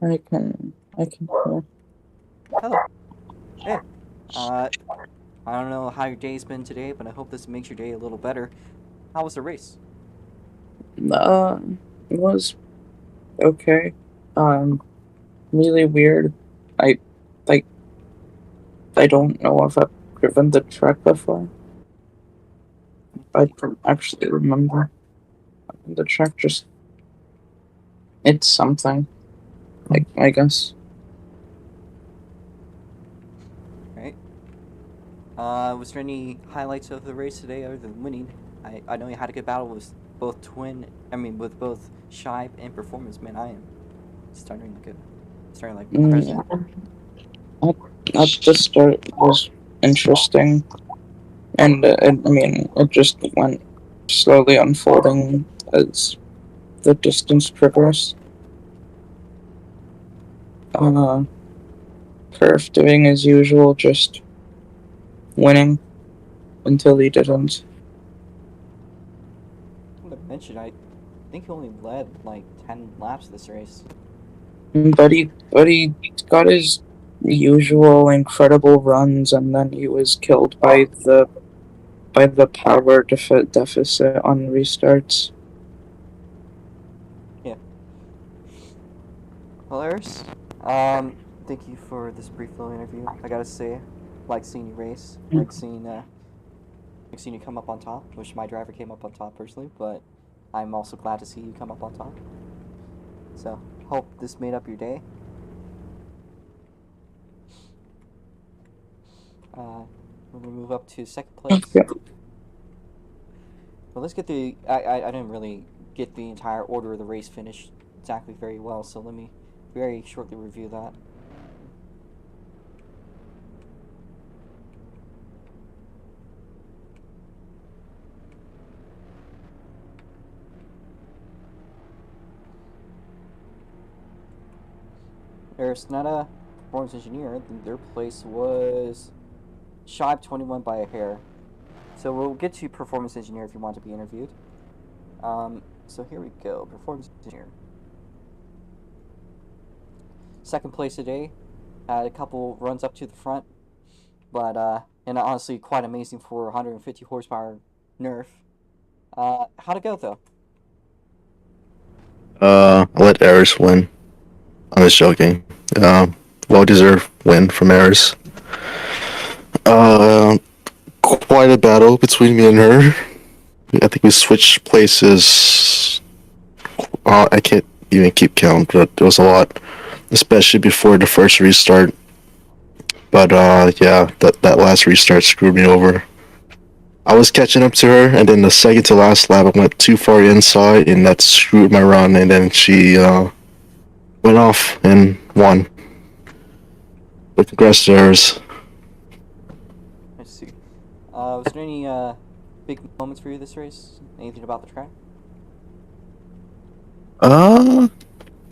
I can hear. Hello. Hey. I don't know how your day's been today, but I hope this makes your day a little better. How was the race? It was okay. Really weird. I don't know if I've driven the track before. I don't actually remember. The track just... It's something. I guess. Right. Was there any highlights of the race today other than winning? I know you had a good battle with both Shive and Performance. Man, I am starting like president. At the start was interesting, and it just went slowly unfolding as the distance progressed. Perf doing as usual, just winning until he didn't. I mentioned, I think he only led like 10 laps this race. But he got his usual incredible runs, and then he was killed by the power deficit on restarts. Yeah. Well, Eris, thank you for this brief little interview. I gotta say, like seeing you race, like seeing you come up on top. Wish my driver came up on top personally, but I'm also glad to see you come up on top. So, hope this made up your day. We're gonna move up to second place. Yeah. Well, let's get the... I didn't really get the entire order of the race finished exactly very well, so let me very shortly review that. Arisnetta, Performance Engineer, their place was shy of 21 by a hair. So we'll get to Performance Engineer if you want to be interviewed. So here we go, Performance Engineer. Second place today, had a couple runs up to the front, but and honestly quite amazing for 150 horsepower nerf. How'd it go though? I'll let Eris win. I'm just joking. well-deserved win from Eris. Uh, Quite a battle between me and her. I think we switched places. I can't even keep count, but there was a lot, especially before the first restart. But yeah, that last restart screwed me over. I was catching up to her, and then the second to last lap, I went too far inside, and that screwed my run. And then she went off and won. But congrats to hers. I see. Was there any big moments for you this race? Anything about the track? Kind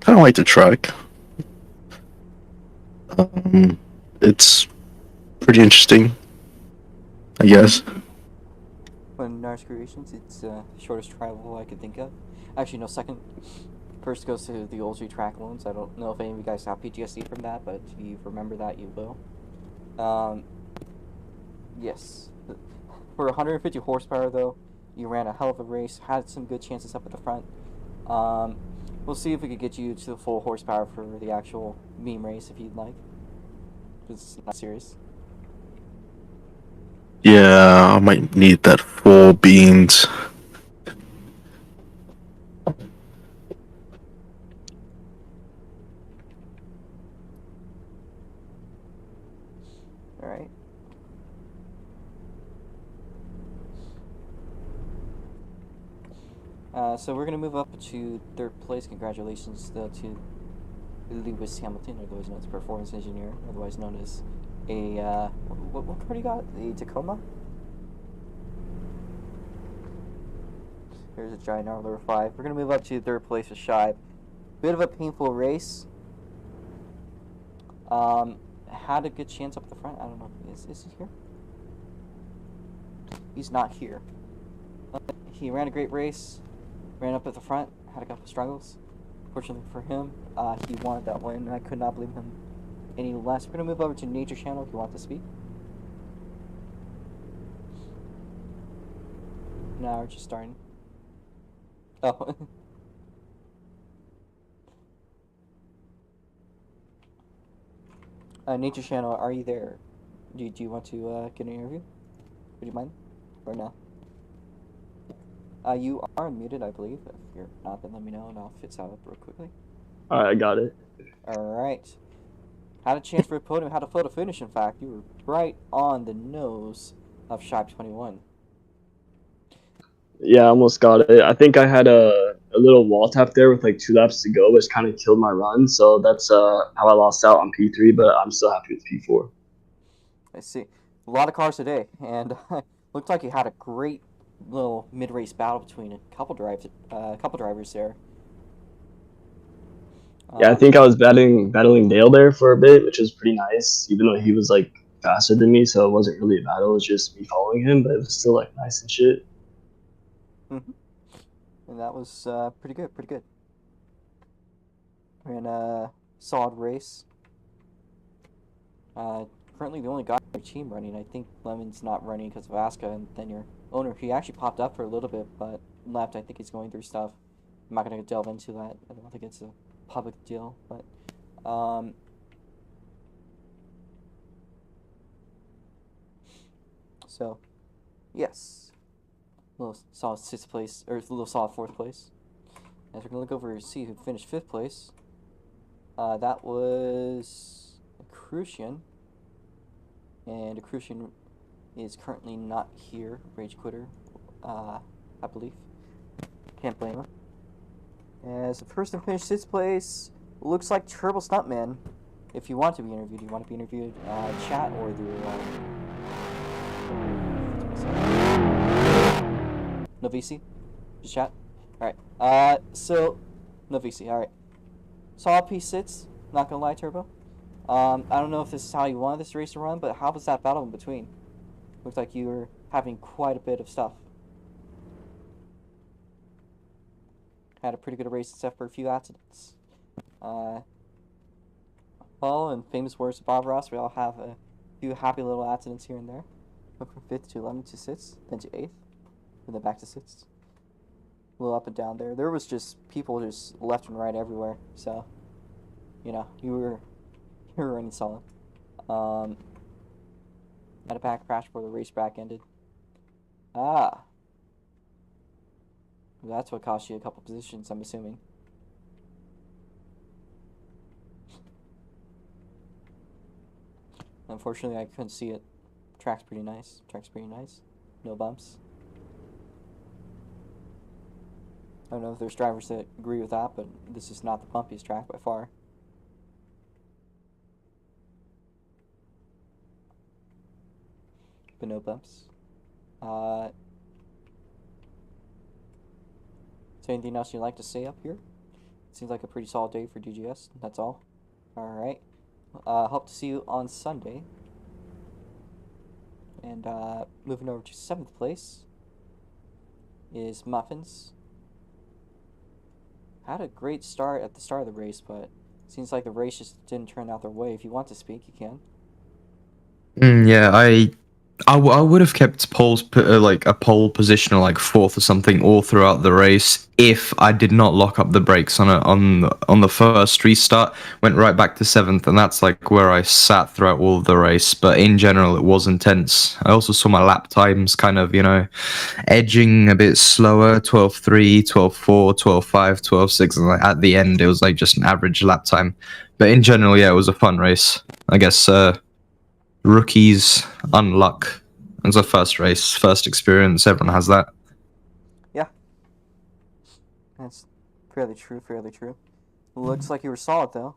of like the track. It's pretty interesting, I guess. When Nars Creations, it's shortest travel I could think of. Actually, no, second. First goes to the old track loans. I don't know if any of you guys have PTSD from that, but if you remember that, you will. Yes. For 150 horsepower, though, you ran a hell of a race. Had some good chances up at the front. We'll see if we could get you to the full horsepower for the actual meme race if you'd like. It's not serious. Yeah, I might need that full beans. Alright. So we're going to move up to third place. Congratulations to Lewis Hamilton, otherwise known as Performance Engineer, otherwise known as a, what car do you got? A Tacoma? Here's a giant number 5. We're going to move up to third place with Shive. Bit of a painful race. Had a good chance up the front. I don't know. Is he here? He's not here. He ran a great race. Ran up at the front. Had a couple struggles. Fortunately for him, he wanted that win, and I could not believe him any less. We're going to move over to Nature Channel if you want to speak. Now we're just starting. Oh. Nature Channel, are you there? Do you want to get an interview? Would you mind? Or no? You are unmuted, I believe. If you're not, then let me know and I'll fix that up real quickly. Alright, I got it. Alright. Had a chance for a podium, had a photo finish, in fact. You were right on the nose of Shive 21. Yeah, I almost got it. I think I had a little wall tap there with like 2 laps to go, which kind of killed my run. So that's how I lost out on P3, but I'm still happy with P4. I see. A lot of cars today, and looked like you had a great little mid-race battle between a couple drivers there. Yeah, I think I was battling Dale there for a bit, which was pretty nice, even though he was like faster than me, so it wasn't really a battle. It was just me following him, but it was still like nice and shit. And that was pretty good, pretty good. Ran a solid race. Currently the only guy on your team running. I think Lemon's not running because of Aska, and then your owner, he actually popped up for a little bit, but left. I think he's going through stuff. I'm not going to delve into that. I don't think it's a public deal, but so yes, a little solid 6th place, or a little solid 4th place. As we're gonna look over and see who finished 5th place. That was Crucian, and Crucian is currently not here. Rage quitter, I believe. Can't blame him. As the person finished 6th place, looks like Turbo Stuntman. If you want to be interviewed, do you want to be interviewed chat or through no VC? Just chat? Alright. So no VC, alright. Solid P6, not gonna lie, Turbo. I don't know if this is how you wanted this race to run, but how was that battle in between? Looks like you were having quite a bit of stuff. Had a pretty good race except for a few accidents. Well, in famous words of Bob Ross, we all have a few happy little accidents here and there. Went from 5th to 11th to 6th, then to 8th, and then back to 6th. A little up and down there. There was just people just left and right everywhere. So, you know, you were You were running solid. Had a back crash before the race back ended. Ah. That's what cost you a couple positions, I'm assuming. Unfortunately, I couldn't see it. Track's pretty nice. Track's pretty nice. No bumps. I don't know if there's drivers that agree with that, but this is not the bumpiest track by far. But no bumps. Is there anything else you'd like to say up here? Seems like a pretty solid day for DGS. That's all. Alright. Hope to see you on Sunday. And moving over to 7th place is Muffins. Had a great start at the start of the race, but seems like the race just didn't turn out their way. If you want to speak, you can. Yeah, I would have kept like a pole position or like fourth or something all throughout the race if I did not lock up the brakes on the first restart. Went right back to 7th, and that's like where I sat throughout all of the race. But in general, it was intense. I also saw my lap times kind of, edging a bit slower, 12.3, 12.4, 12.5, 12.6, and like at the end, it was like just an average lap time. But in general, yeah, it was a fun race. I guess rookies unluck. It's a first race, first experience. Everyone has that. Yeah. That's fairly true, fairly true. Looks like you were solid, though.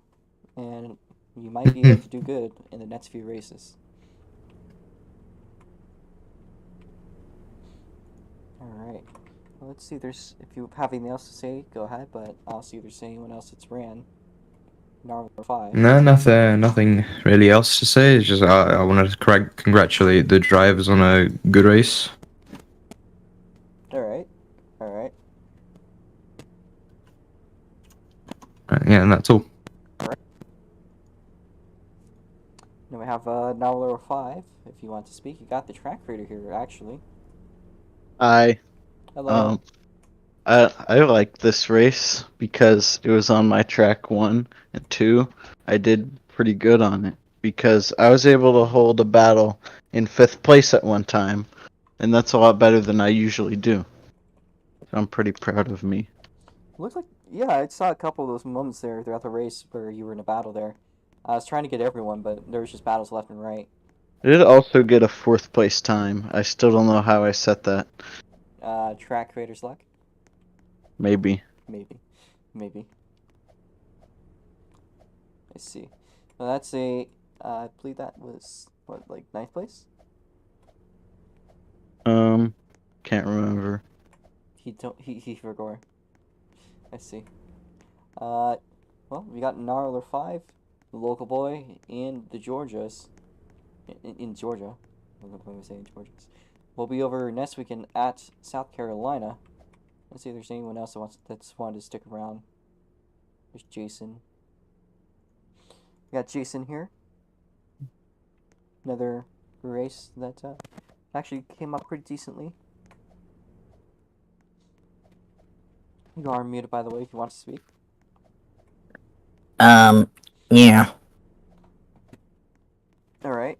And you might be able to do good in the next few races. Alright. Well, let's see. If you have anything else to say, go ahead. But I'll see if there's anyone else that's ran. Number 5. No, nothing really else to say. It's just I wanted to congratulate the drivers on a good race. Alright. Alright. Yeah, and that's all. Then we have number 5. If you want to speak, you got the track creator here, actually. I Hello. I like this race because it was on my track 1 and 2. I did pretty good on it because I was able to hold a battle in 5th place at one time, and that's a lot better than I usually do. So I'm pretty proud of me. Looks like, yeah, I saw a couple of those moments there throughout the race where you were in a battle there. I was trying to get everyone, but there was just battles left and right. I did also get a 4th place time. I still don't know how I set that. Track creator's luck? Maybe. Maybe. I see. Well, that's I believe that was, what, like 9th place? Can't remember. He forgot. I see. Well, we got Gnarler 5, the local boy, and the Georgias. In Georgia. What am I saying, Georgias? We'll be over next weekend at South Carolina. Let's see if there's anyone else that's wanted to stick around. There's Jason. We got Jason here. Another race that actually came up pretty decently. You are muted, by the way, if you want to speak. Yeah. Alright.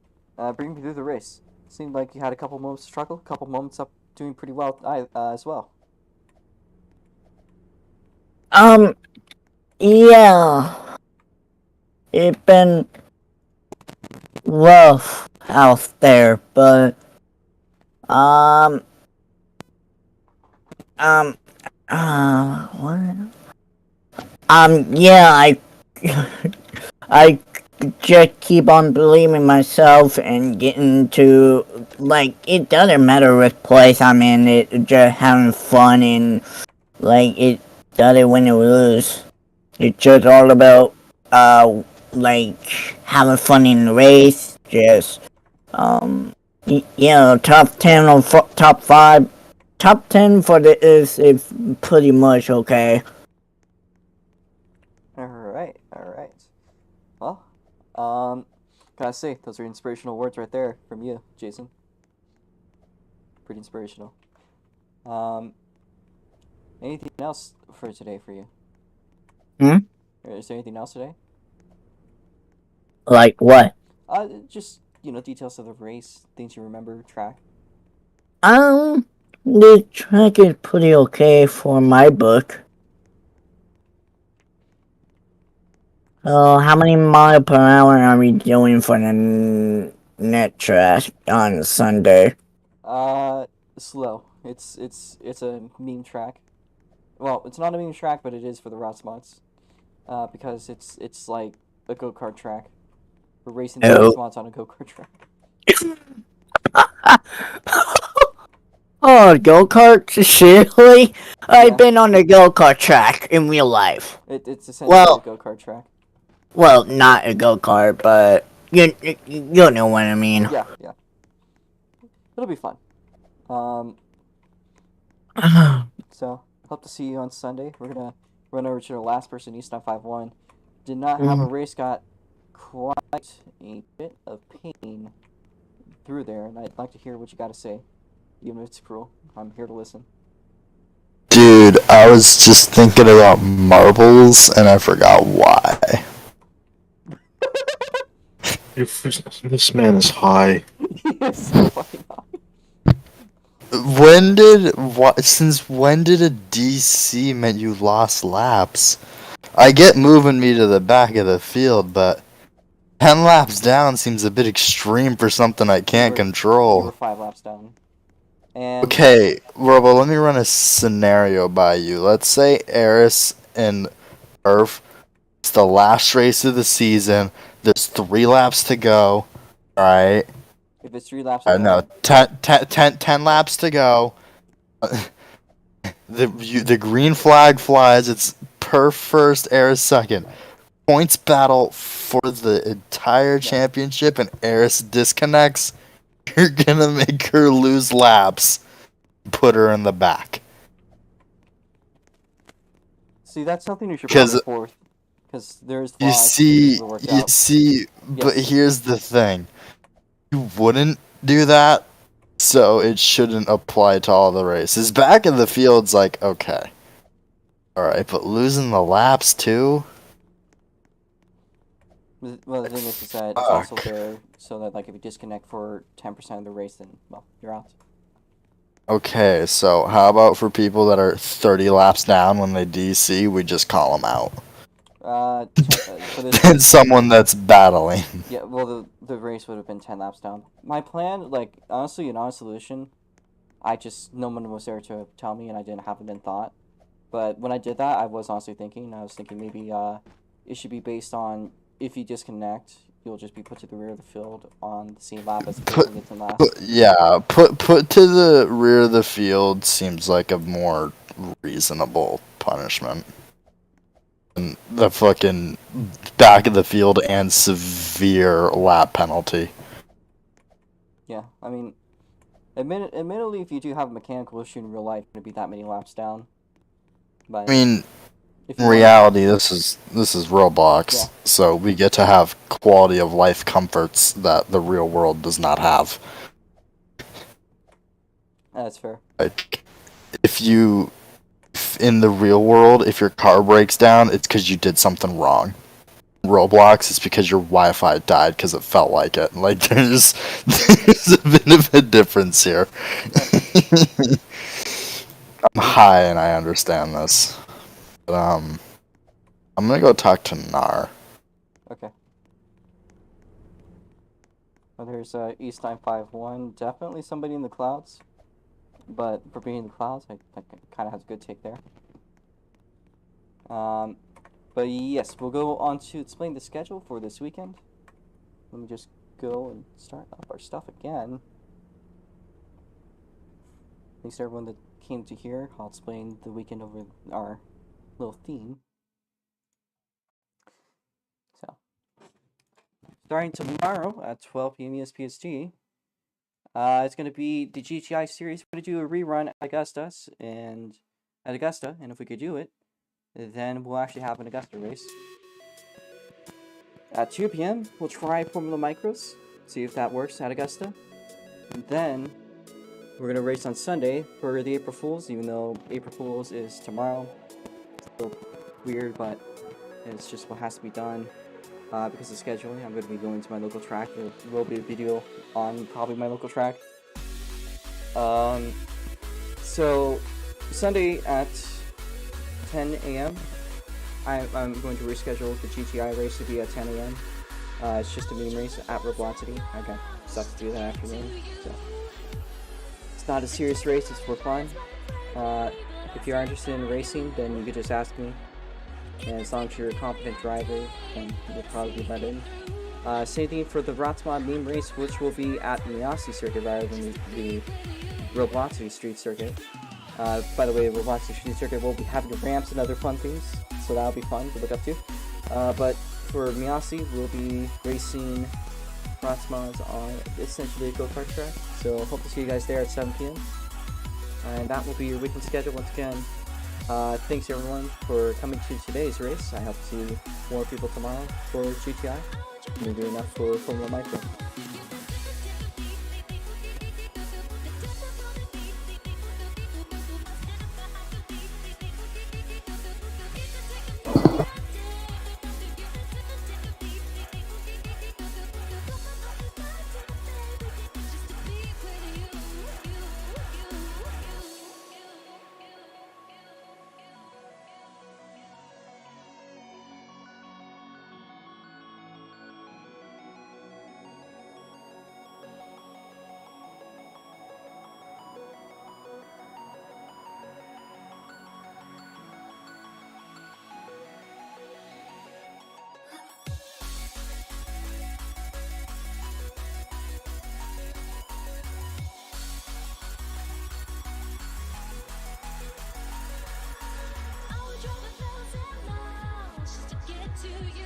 Bring me through the race. Seemed like you had a couple moments of struggle, a couple moments up doing pretty well as well. Yeah. It's been rough out there, but, what? Yeah, I just keep on believing myself and getting to, like, it doesn't matter which place I'm in, it just having fun and, like, it doesn't win or lose. It's just all about, like, having fun in the race, just, top 10 or top 5, top 10 for the is pretty much okay. Alright. Well, gotta say, those are inspirational words right there from you, Jason. Pretty inspirational. Anything else for today for you? Hmm? Is there anything else today? Like what? Just details of the race, things you remember, track. The track is pretty okay for my book. How many mile per hour are we doing for the net track on Sunday? Slow. It's a meme track. Well, it's not a meme track, but it is for the ROX Mods. Because it's like a go-kart track. We're racing the ROX Mods on a go-kart track. Oh, go-kart? Seriously? Yeah. I've been on the go-kart track in real life. It's essentially a go-kart track. Well, not a go-kart, but you know what I mean. Yeah. It'll be fun. So, hope to see you on Sunday. We're gonna run over to the last person, East 951. Did not have a race, got quite a bit of pain through there, and I'd like to hear what you got to say. Even if it's cruel, I'm here to listen. Dude, I was just thinking about marbles and I forgot why. This man is high. It's so fucking high. Since when did a DC meant you lost laps? I get moving me to the back of the field, but 10 laps down seems a bit extreme for something I can't You were control. 5 laps down. And Okay, Robo, let me run a scenario by you. Let's say Eris and Earth, it's the last race of the season. There's 3 laps to go, alright? if it's 3 laps, No, 10 laps to go. The green flag flies. It's per first, Eris second. Points battle for the entire championship, and Eris disconnects. You're gonna make her lose laps. Put her in the back. See, that's something you should Because- put forth. Because there's You flaws see, that work out. but here's the thing. You wouldn't do that, so it shouldn't apply to all the races. Back in the field's like, okay. Alright, but losing the laps too? Well, the thing is that it's also there so that, like, if you disconnect for 10% of the race, then, well, you're out. Okay, so how about for people that are 30 laps down when they DC, we just call them out? For this And someone that's battling. Yeah, well, the race would have been 10 laps down. My plan, like, honestly, an honest solution, no one was there to tell me, and I didn't have it in thought. But when I did that, I was honestly thinking, maybe, it should be based on, if you disconnect, you'll just be put to the rear of the field on the same lap as the person gets in last. Put to the rear of the field seems like a more reasonable punishment. And the fucking back of the field and severe lap penalty. Yeah, I mean, admittedly, if you do have a mechanical issue in real life, it's going to be that many laps down. But I mean, in reality, this is Roblox, so we get to have quality of life comforts that the real world does not have. That's fair. Like, in the real world, if your car breaks down, it's because you did something wrong. Roblox, it's because your Wi-Fi died because it felt like it. Like, there's a bit of a difference here. I'm high and I understand this. But, I'm gonna go talk to Nar. Okay. Well, there's East 951. Definitely somebody in the clouds. But for being in the clouds, I kind of has a good take there. But yes, we'll go on to explain the schedule for this weekend. Let me just go and start up our stuff again. Thanks to everyone that came to here. I'll explain the weekend over our little theme. So, starting tomorrow at 12 PM US PST, it's going to be the GTI series. We're going to do a rerun at Augusta, and if we could do it, then we'll actually have an Augusta race. At 2 PM, we'll try Formula Micros, see if that works at Augusta. And then, we're going to race on Sunday for the April Fools, even though April Fools is tomorrow. It's a little weird, but it's just what has to be done. because of scheduling. I'm going to be going to my local track. There will be a video on probably my local track. So Sunday at 10 a.m. I'm going to reschedule the GTI race to be at 10 a.m. It's just a meme race at Robloxity. I got stuff to do that afternoon, so it's not a serious race. It's for fun. If you are interested in racing, then you could just ask me. And as long as you're a competent driver, then you'll probably be let in. Same thing for the ROX Mod meme race, which will be at Miasi circuit rather than the Robloxity street circuit. By the way, the Robloxity street circuit will be having ramps and other fun things, so that'll be fun to look up to. But for Miasi, we'll be racing ROX Mods on essentially a go-kart track. So hope to see you guys there at 7 p.m. And that will be your weekend schedule once again. Thanks everyone for coming to today's race. I hope to see more people tomorrow for GTI. Maybe enough for Formula Micro. To you.